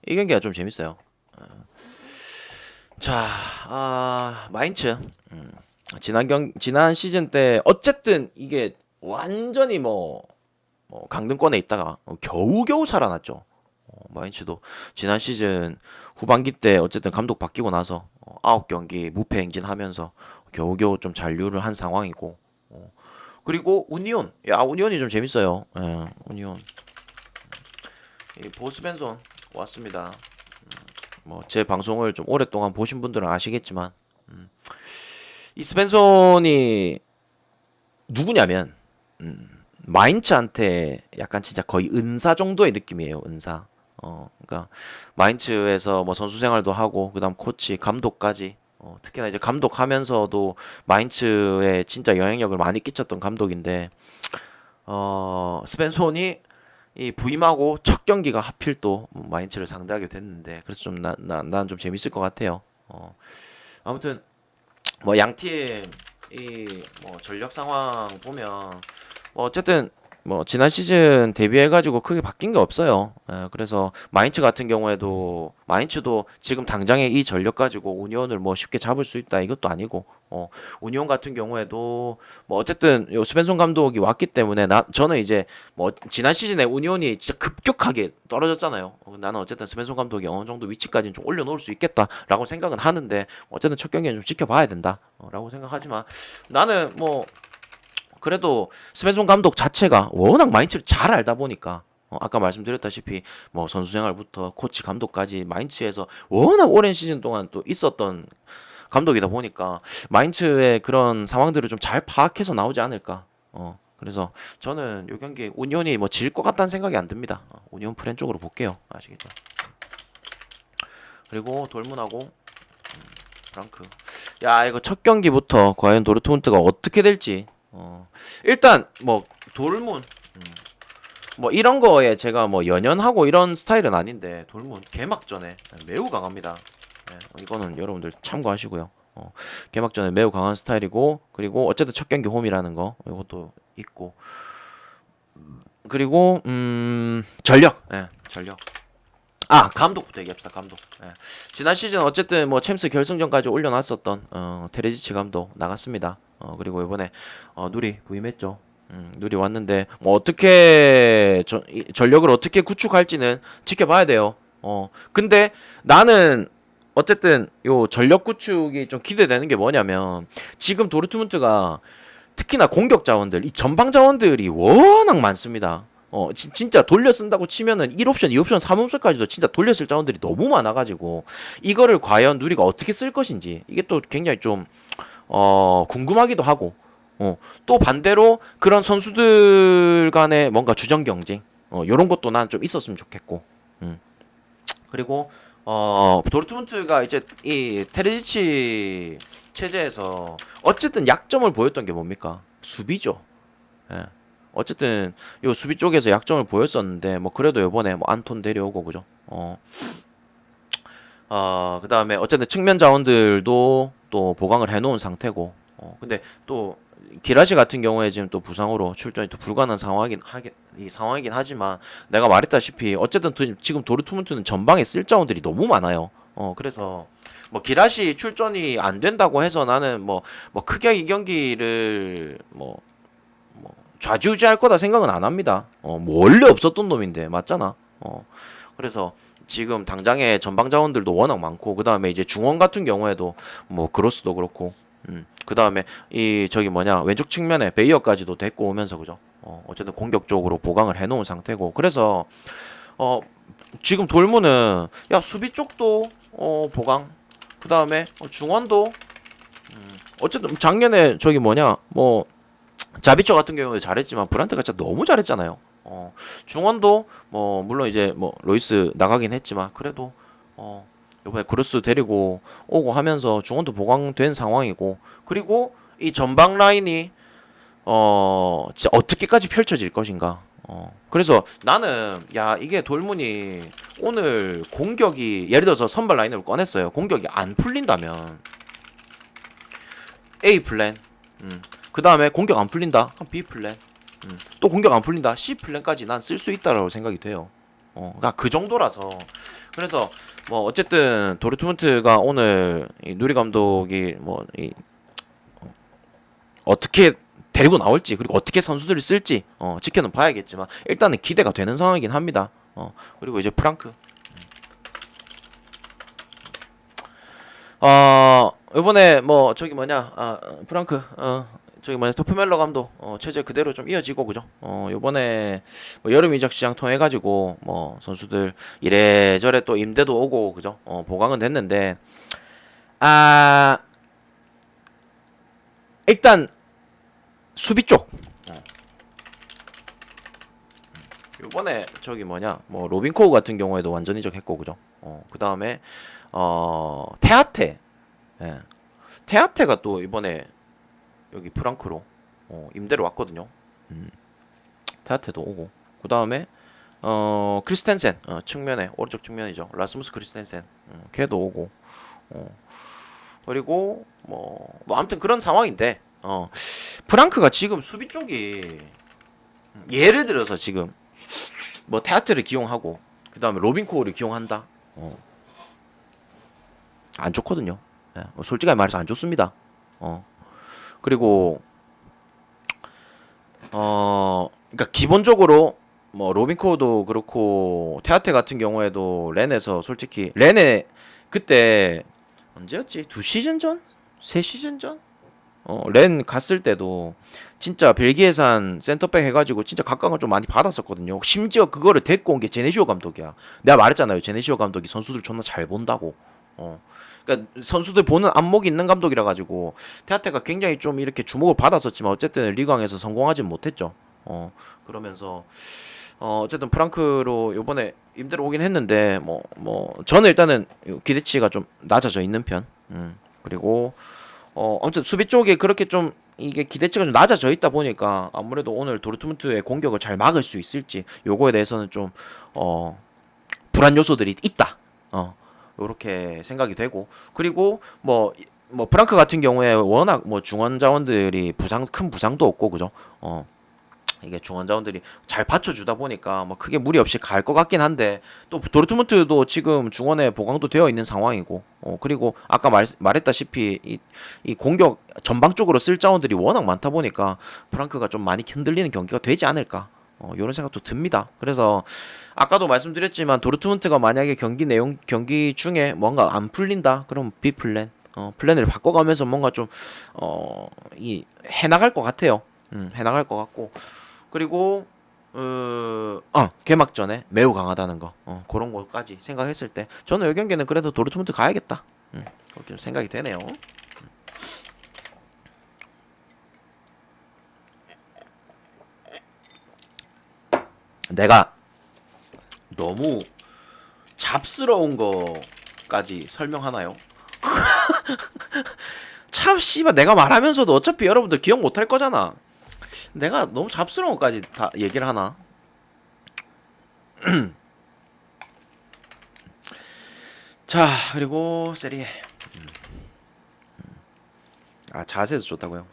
이 경기가 좀 재밌어요. 자, 마인츠. 지난 시즌 때 어쨌든 이게 완전히 뭐 강등권에 있다가 겨우겨우 살아났죠. 마인츠도 지난 시즌 후반기 때 어쨌든 감독 바뀌고 나서 9경기 무패 행진하면서 겨우겨우 좀 잔류를 한 상황이고 그리고 우니온이 좀 재밌어요. 우니온 보스벤손 왔습니다. 뭐 제 방송을 좀 오랫동안 보신 분들은 아시겠지만 이 스벤손이 누구냐면 마인츠한테 약간 진짜 거의 은사 정도의 느낌이에요. 은사. 그러니까 마인츠에서 뭐 선수 생활도 하고 그다음 코치, 감독까지 특히나 이제 감독하면서도 마인츠에 진짜 영향력을 많이 끼쳤던 감독인데 스벤손이 이 부임하고 첫 경기가 하필 또 마인츠를 상대하게 됐는데 그래서 좀 난 좀 재밌을 것 같아요. 아무튼 뭐 양팀 이 뭐 전력 상황 보면 뭐 어쨌든 뭐 지난 시즌 대비해가지고 크게 바뀐 게 없어요. 그래서 마인츠 같은 경우에도 마인츠도 지금 당장에 이 전력 가지고 우니온을 뭐 쉽게 잡을 수 있다 이것도 아니고 우니온 같은 경우에도 뭐 어쨌든 요 스벤손 감독이 왔기 때문에 저는 이제 뭐 지난 시즌에 우니온이 진짜 급격하게 떨어졌잖아요. 나는 어쨌든 스벤손 감독이 어느 정도 위치까지는 좀 올려놓을 수 있겠다라고 생각은 하는데 어쨌든 첫 경기는 좀 지켜봐야 된다라고 생각하지만 나는 뭐 그래도 스벤손 감독 자체가 워낙 마인츠를 잘 알다 보니까 아까 말씀드렸다시피 뭐 선수 생활부터 코치 감독까지 마인츠에서 워낙 오랜 시즌 동안 또 있었던 감독이다 보니까 마인츠의 그런 상황들을 좀 잘 파악해서 나오지 않을까. 그래서 저는 요 경기 운ion이 뭐 질 것 같다는 생각이 안 듭니다. 운이온 프렌 쪽으로 볼게요. 아시겠죠? 그리고 돌문하고 프랑크. 야 이거 첫 경기부터 과연 도르트문트가 어떻게 될지. 일단 뭐 돌문 뭐 이런 거에 제가 뭐 연연하고 이런 스타일은 아닌데 돌문 개막전에 매우 강합니다. 이거는 여러분들 참고하시고요. 개막전에 매우 강한 스타일이고 그리고 어쨌든 첫 경기 홈이라는 거 이것도 있고 그리고 전력 전력 감독부터 얘기합시다. 감독. 지난 시즌 어쨌든 뭐 챔스 결승전까지 올려놨었던 테레지치 감독 나갔습니다. 그리고 이번에 누리 부임했죠. 누리 왔는데 뭐 어떻게 전력을 어떻게 구축할지는 지켜봐야 돼요. 근데 나는 어쨌든 요 전력 구축이 좀 기대되는 게 뭐냐면 지금 도르트문트가 특히나 공격 자원들, 이 전방 자원들이 워낙 많습니다. 진짜 돌려 쓴다고 치면은 1옵션, 2옵션, 3옵션까지도 진짜 돌려 쓸 자원들이 너무 많아가지고 이거를 과연 누리가 어떻게 쓸 것인지 이게 또 굉장히 좀 궁금하기도 하고 또 반대로 그런 선수들 간의 뭔가 주전 경쟁 요런 것도 난 좀 있었으면 좋겠고 그리고 도르트문트가 이제 이 테레지치 체제에서 어쨌든 약점을 보였던 게 뭡니까? 수비죠. 예. 어쨌든 요 수비 쪽에서 약점을 보였었는데 뭐 그래도 요번에 뭐 안톤 데려오고 그죠? 그다음에 어쨌든 측면 자원들도 또 보강을 해놓은 상태고 근데 또 기라시 같은 경우에 지금 또 부상으로 출전이 또 불가능한 상황이긴 하지만 내가 말했다시피 어쨌든 지금 도르트문트는 전방에 쓸 자원들이 너무 많아요. 그래서 뭐 기라시 출전이 안 된다고 해서 나는 뭐 크게 이 경기를 좌지우지할 거다 생각은 안 합니다. 뭐 원래 없었던 놈인데 맞잖아. 그래서 지금 당장에 전방 자원들도 워낙 많고 그 다음에 이제 중원 같은 경우에도 뭐 그로스도 그렇고 그 다음에 이 저기 뭐냐 왼쪽 측면에 베이어까지도 데리고 오면서 그죠. 어쨌든 공격적으로 보강을 해놓은 상태고 그래서 지금 돌무는 야 수비 쪽도 보강 그 다음에 중원도 어쨌든 작년에 저기 뭐냐 뭐 자비처 같은 경우에 잘했지만 브란트가 진짜 너무 잘했잖아요. 중원도 뭐 물론 이제 뭐 로이스 나가긴 했지만 그래도 이번에 그루스 데리고 오고 하면서 중원도 보강된 상황이고 그리고 이 전방 라인이 진짜 어떻게까지 펼쳐질 것인가. 그래서 나는 야 이게 돌문이 오늘 공격이 예를 들어서 선발 라인을 꺼냈어요. 공격이 안 풀린다면 A 플랜 그 다음에 공격 안 풀린다 그럼 B 플랜 또 공격 안 풀린다 C 플랜까지 난 쓸 수 있다라고 생각이 돼요. 그러니까 그 정도라서 그래서 뭐 어쨌든 도르트문트가 오늘 이 누리 감독이 어떻게 데리고 나올지 그리고 어떻게 선수들을 쓸지 지켜는 봐야겠지만 일단은 기대가 되는 상황이긴 합니다. 그리고 이제 프랑크 이번에 뭐 저기 뭐냐 프랑크 저기 뭐냐 토프멜러 감독 체제 그대로 좀 이어지고 그죠. 요번에 뭐 여름 이적 시장 통해 가지고 뭐 선수들 이래저래 또 임대도 오고 그죠. 보강은 됐는데 일단 수비 쪽 요번에 저기 뭐냐 뭐 로빈코우 같은 경우에도 완전 이적했고 그죠. 그 다음에 테아테 테아테가 또 이번에 여기 프랑크로 임대로 왔거든요. 테아테도 오고 그 다음에 크리스텐센 측면에 오른쪽 측면이죠. 라스무스 크리스텐센 걔도 오고 그리고 뭐 아무튼 그런 상황인데 프랑크가 지금 수비 쪽이 예를 들어서 지금 뭐 테아트를 기용하고 그 다음에 로빈코어를 기용한다 안 좋거든요. 솔직하게 말해서 안 좋습니다. 그리고 그러니까 기본적으로 뭐 로빈코어도 그렇고 테아테 같은 경우에도 렌에서 솔직히 렌에 그때 언제였지? 2시즌 전? 3시즌 전? 렌 갔을 때도 진짜 벨기에산 센터백 해가지고 진짜 각광을 좀 많이 받았었거든요. 심지어 그거를 데리고 온 게 제네시오 감독이야. 내가 말했잖아요. 제네시오 감독이 선수들 존나 잘 본다고. 그러니까 선수들 보는 안목이 있는 감독이라 가지고 테아테가 굉장히 좀 이렇게 주목을 받았었지만 어쨌든 리그왕에서 성공하진 못했죠. 그러면서 어쨌든 프랑크로 요번에 임대로 오긴 했는데 저는 일단은 기대치가 좀 낮아져 있는 편. 그리고 아무튼 수비 쪽에 그렇게 좀 이게 기대치가 좀 낮아져 있다 보니까 아무래도 오늘 도르트문트의 공격을 잘 막을 수 있을지 요거에 대해서는 좀 불안 요소들이 있다. 요렇게 생각이 되고 그리고 뭐 프랑크 같은 경우에 워낙 뭐 중원 자원들이 큰 부상도 없고 그죠. 이게 중원 자원들이 잘 받쳐주다 보니까 뭐 크게 무리 없이 갈 것 같긴 한데 또 도르트문트도 지금 중원에 보강도 되어 있는 상황이고 그리고 아까 말했다시피 이 공격 전방 쪽으로 쓸 자원들이 워낙 많다 보니까 프랑크가 좀 많이 흔들리는 경기가 되지 않을까 이런 생각도 듭니다. 그래서 아까도 말씀드렸지만 도르트문트가 만약에 경기 중에 뭔가 안 풀린다 그럼 B 플랜 플랜을 바꿔가면서 뭔가 좀 이 해나갈 것 같아요. 해나갈 것 같고 그리고 개막전에 매우 강하다는 거 그런 것까지 생각했을 때 저는 이 경기는 그래도 도르트문트 가야겠다. 그렇게 좀 생각이 되네요. 내가 너무 잡스러운 거까지 설명하나요? 참 씨발 내가 말하면서도 어차피 여러분들 기억 못할 거잖아. 내가 너무 잡스러운 것까지 다 얘기를 하나? 자 그리고 세리에 자세에서 좋다고요?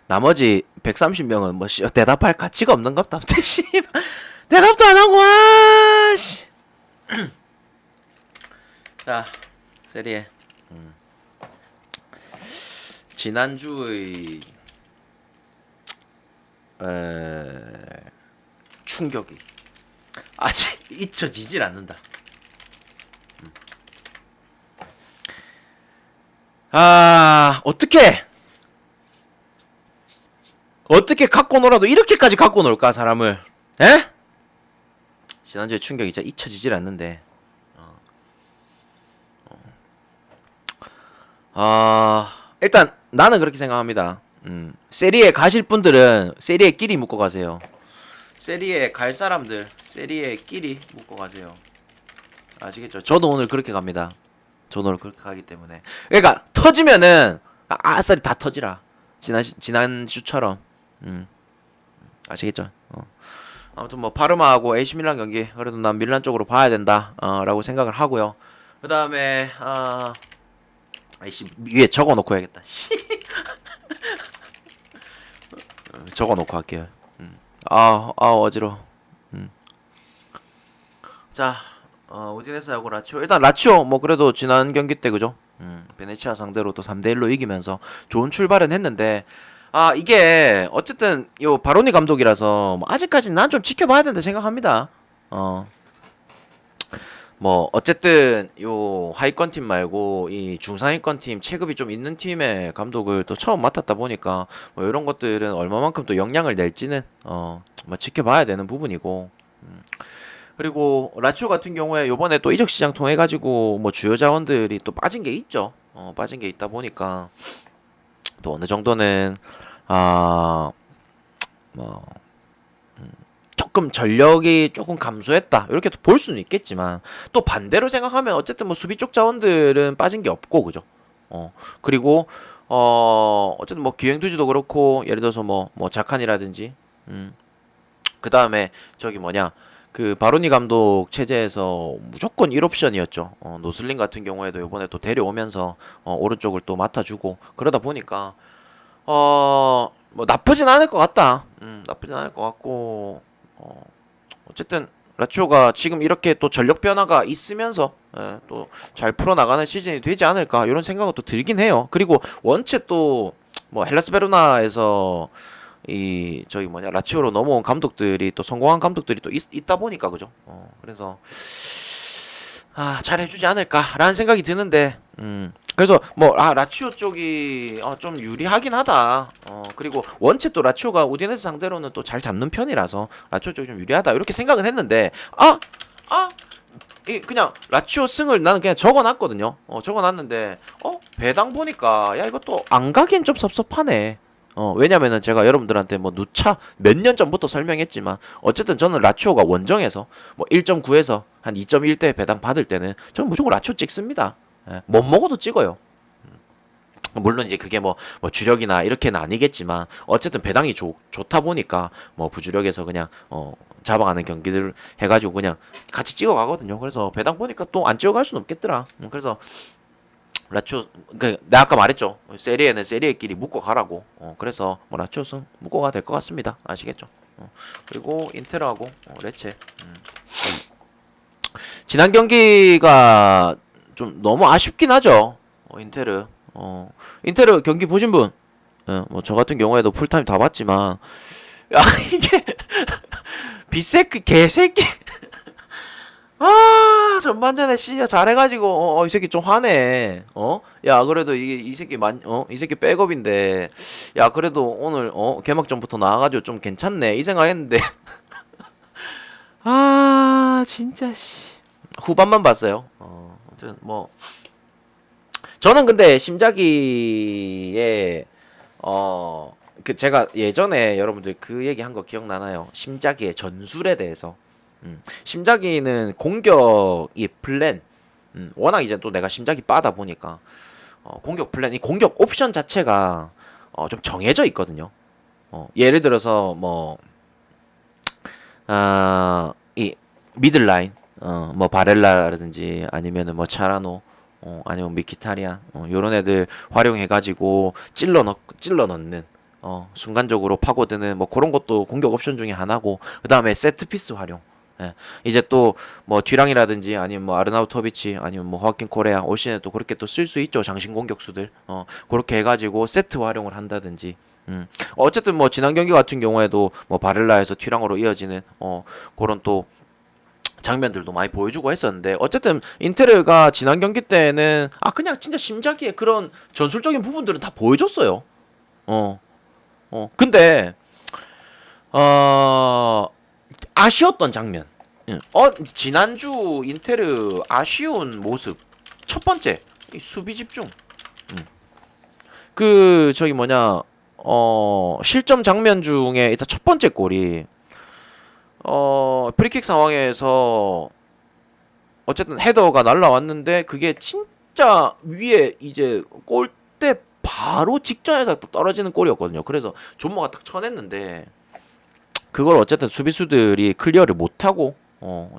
나머지 130명은 뭐 대답할 가치가 없는갑다. 대답도 안 하고 씨. 자 세리에 지난주의 충격이 아직 잊혀지질 않는다. 어떻게 갖고 놀아도 이렇게까지 갖고 놀까 사람을? 에? 지난주에 충격이 진짜 잊혀지질 않는데. 일단 나는 그렇게 생각합니다. 세리에 가실 분들은 세리에 끼리 묶어 가세요. 세리에 갈 사람들 세리에 끼리 묶어 가세요. 아시겠죠? 저도 오늘 그렇게 갑니다. 저도 오늘 그렇게 가기 때문에. 그러니까 터지면은 아싸리 다 터지라. 지난주처럼. 아시겠죠? 아무튼 뭐 파르마하고 AC 밀란 경기 그래도 난 밀란 쪽으로 봐야 된다 라고 생각을 하고요. 그 다음에 아이씨 위에 적어놓고 해야겠다. 적어놓고 할게요. 어지러워. 자 우디네스하고 라치오 일단 라치오 뭐 그래도 지난 경기 때 그죠? 베네치아 상대로 또 3대1로 이기면서 좋은 출발은 했는데 이게 어쨌든 요 바로니 감독이라서 뭐 아직까지는 난 좀 지켜봐야 된다 생각합니다. 뭐 어쨌든 요 하위권 팀 말고 이 중상위권 팀 체급이 좀 있는 팀의 감독을 또 처음 맡았다 보니까 뭐 이런 것들은 얼마만큼 또 영향을 낼지는 뭐 지켜봐야 되는 부분이고. 그리고 라치오 같은 경우에 요번에 또 이적 시장 통해 가지고 뭐 주요 자원들이 또 빠진 게 있죠. 빠진 게 있다 보니까 또 어느 정도는 뭐 조금 전력이 조금 감소했다 이렇게 볼 수는 있겠지만 또 반대로 생각하면 어쨌든 뭐 수비 쪽 자원들은 빠진 게 없고 그죠. 그리고 어쨌든 뭐 기행두지도 그렇고 예를 들어서 뭐 자칸이라든지 그 다음에 저기 뭐냐 그 바로니 감독 체제에서 무조건 1옵션이었죠. 노슬링 같은 경우에도 이번에 또 데려오면서 오른쪽을 또 맡아주고 그러다 보니까 뭐 나쁘진 않을 것 같다. 나쁘진 않을 것 같고 어쨌든 라치오가 지금 이렇게 또 전력 변화가 있으면서 또 잘 풀어나가는 시즌이 되지 않을까 이런 생각은 또 들긴 해요. 그리고 원체 또 뭐 헬라스 베로나에서 이 저기 뭐냐 라치오로 넘어온 감독들이 또 성공한 감독들이 또 있다 보니까 그죠. 그래서 잘 해주지 않을까라는 생각이 드는데 그래서 뭐 라치오 쪽이 좀 유리하긴 하다. 그리고 원체 또 라치오가 우디네스 상대로는 또 잘 잡는 편이라서 라치오 쪽이 좀 유리하다 이렇게 생각은 했는데 그냥 라치오 승을 나는 그냥 적어놨거든요. 적어놨는데 배당 보니까 야 이것도 안 가긴 좀 섭섭하네. 왜냐면은 제가 여러분들한테 뭐 누차 몇 년 전부터 설명했지만 어쨌든 저는 라치오가 원정에서 뭐 1.9에서 한 2.1대 배당 받을 때는 저는 무조건 라치오 찍습니다. 못 먹어도 찍어요. 물론 이제 그게 뭐 주력이나 이렇게는 아니겠지만 어쨌든 배당이 좋다 보니까 뭐 부주력에서 그냥 잡아가는 경기들 해가지고 그냥 같이 찍어가거든요. 그래서 배당 보니까 또 안 찍어갈 수는 없겠더라. 그래서 라치오 내가 아까 말했죠. 세리에는 세리에끼리 묶어 가라고. 그래서 뭐 라치오 승 묶어가 될 것 같습니다. 아시겠죠? 그리고 인테르하고 레체. 지난 경기가 좀 너무 아쉽긴 하죠. 인테르. 인테르 경기 보신 분? 뭐 저 같은 경우에도 풀타임 다 봤지만 야 이게 비세크 개새끼. 아 전반전에 진짜 잘해가지고 이 새끼 좀 화내. 야 그래도 이게 이 새끼 이 새끼 백업인데 야 그래도 오늘 개막전부터 나와가지고 좀 괜찮네 이 생각했는데 아 진짜 씨 후반만 봤어요. 아무튼 뭐 저는 근데 심자기의 그 제가 예전에 여러분들 그 얘기 한 거 기억나나요? 심자기의 전술에 대해서. 심자기는 공격이 플랜. 워낙 이제 또 내가 심자기 빠다 보니까 공격 플랜, 이 공격 옵션 자체가 좀 정해져 있거든요. 예를 들어서 뭐 이 미들라인, 뭐 바렐라라든지 아니면은 뭐 차라노, 아니면 미키타리안, 요런 애들 활용해가지고 찔러 넣는, 순간적으로 파고드는 뭐 그런 것도 공격 옵션 중에 하나고, 그 다음에 세트피스 활용. 예. 이제 또 뭐 듀랑이라든지 아니면 뭐 아르나우토비치 아니면 뭐 호아킨 코레아 올 시즌에 또 그렇게 또 쓸 수 있죠 장신 공격수들 그렇게 해가지고 세트 활용을 한다든지 어쨌든 뭐 지난 경기 같은 경우에도 뭐 바렐라에서 튀랑으로 이어지는 그런 또 장면들도 많이 보여주고 했었는데 어쨌든 인테르가 지난 경기 때는 그냥 진짜 심자기의 그런 전술적인 부분들은 다 보여줬어요. 근데 아쉬웠던 장면. 지난주 인테르 아쉬운 모습. 첫 번째, 수비 집중. 그 저기 뭐냐 실점 장면 중에 일단 첫 번째 골이 프리킥 상황에서 어쨌든 헤더가 날라왔는데 그게 진짜 위에 이제 골대 바로 직전에서 떨어지는 골이었거든요. 그래서 존모가 딱 쳐냈는데 그걸 어쨌든 수비수들이 클리어를 못하고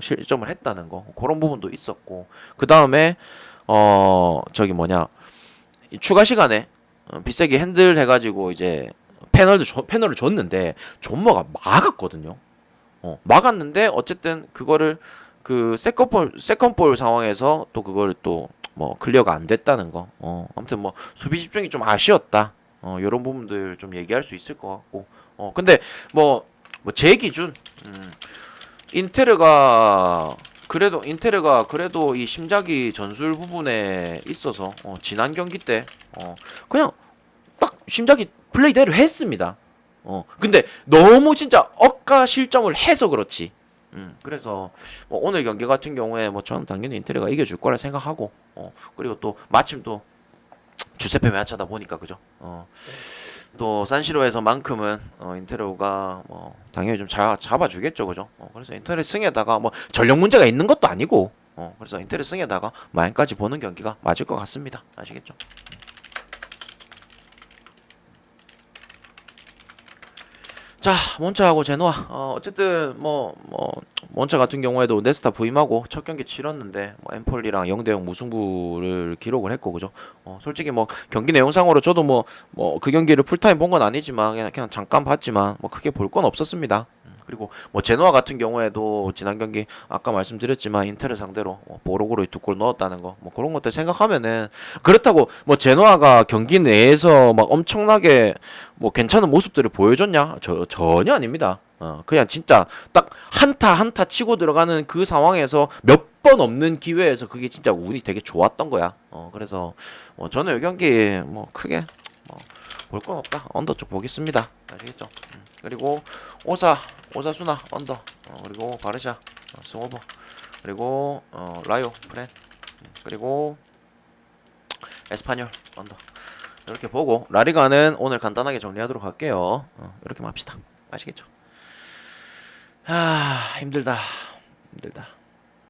실점을 했다는 거 그런 부분도 있었고 그 다음에 저기 뭐냐 추가 시간에 빗세기 핸들 해가지고 이제 패널을 줬는데 존머가 막았거든요. 막았는데 어쨌든 그거를 그 세컨볼 상황에서 또 그걸 또 뭐 클리어가 안 됐다는 거. 아무튼 뭐 수비 집중이 좀 아쉬웠다. 이런 부분들 좀 얘기할 수 있을 것 같고. 근데 뭐 제 기준 인테르가 그래도 이 심자기 전술 부분에 있어서 지난 경기 때 그냥 딱 심자기 플레이대로 했습니다. 근데 너무 진짜 억까 실점을 해서 그렇지. 그래서 뭐 오늘 경기 같은 경우에 뭐 저는 당연히 인테르가 이겨줄 거라 생각하고 그리고 또 마침 또 주세페 매치하다 보니까 그죠. 또 산시로에서만큼은 인테르가 뭐 당연히 좀 잡아주겠죠, 그죠? 그래서 인테르 승에다가 뭐 전력 문제가 있는 것도 아니고, 그래서 인테르 승에다가 마인까지 보는 경기가 맞을 것 같습니다. 아시겠죠? 자, 몬차하고 제노아. 어쨌든 몬차 같은 경우에도 네스타 부임하고 첫 경기 치렀는데 엠폴리랑 0대0 무승부를 기록을 했고 그죠? 솔직히 뭐 경기 내용상으로 저도 뭐 그 경기를 풀타임 본 건 아니지만 그냥 잠깐 봤지만 뭐 크게 볼 건 없었습니다. 그리고 뭐 제노아 같은 경우에도 지난 경기 아까 말씀드렸지만 인테르 상대로 보로고로 2골 넣었다는 거 뭐 그런 것들 생각하면은 그렇다고 뭐 제노아가 경기 내에서 막 엄청나게 뭐 괜찮은 모습들을 보여줬냐? 전혀 아닙니다. 그냥 진짜 딱 한타 한타 치고 들어가는 그 상황에서 몇 번 없는 기회에서 그게 진짜 운이 되게 좋았던 거야. 그래서 저는 이 경기 뭐 크게 볼 건 없다. 언더 쪽 보겠습니다. 아시겠죠? 그리고 오사수나 언더, 그리고 바르샤 승오버, 그리고 라요 프렌, 그리고 에스파뇰 언더. 이렇게 보고 라리가는 오늘 간단하게 정리하도록 할게요. 이렇게만 합시다. 아시겠죠? 힘들다.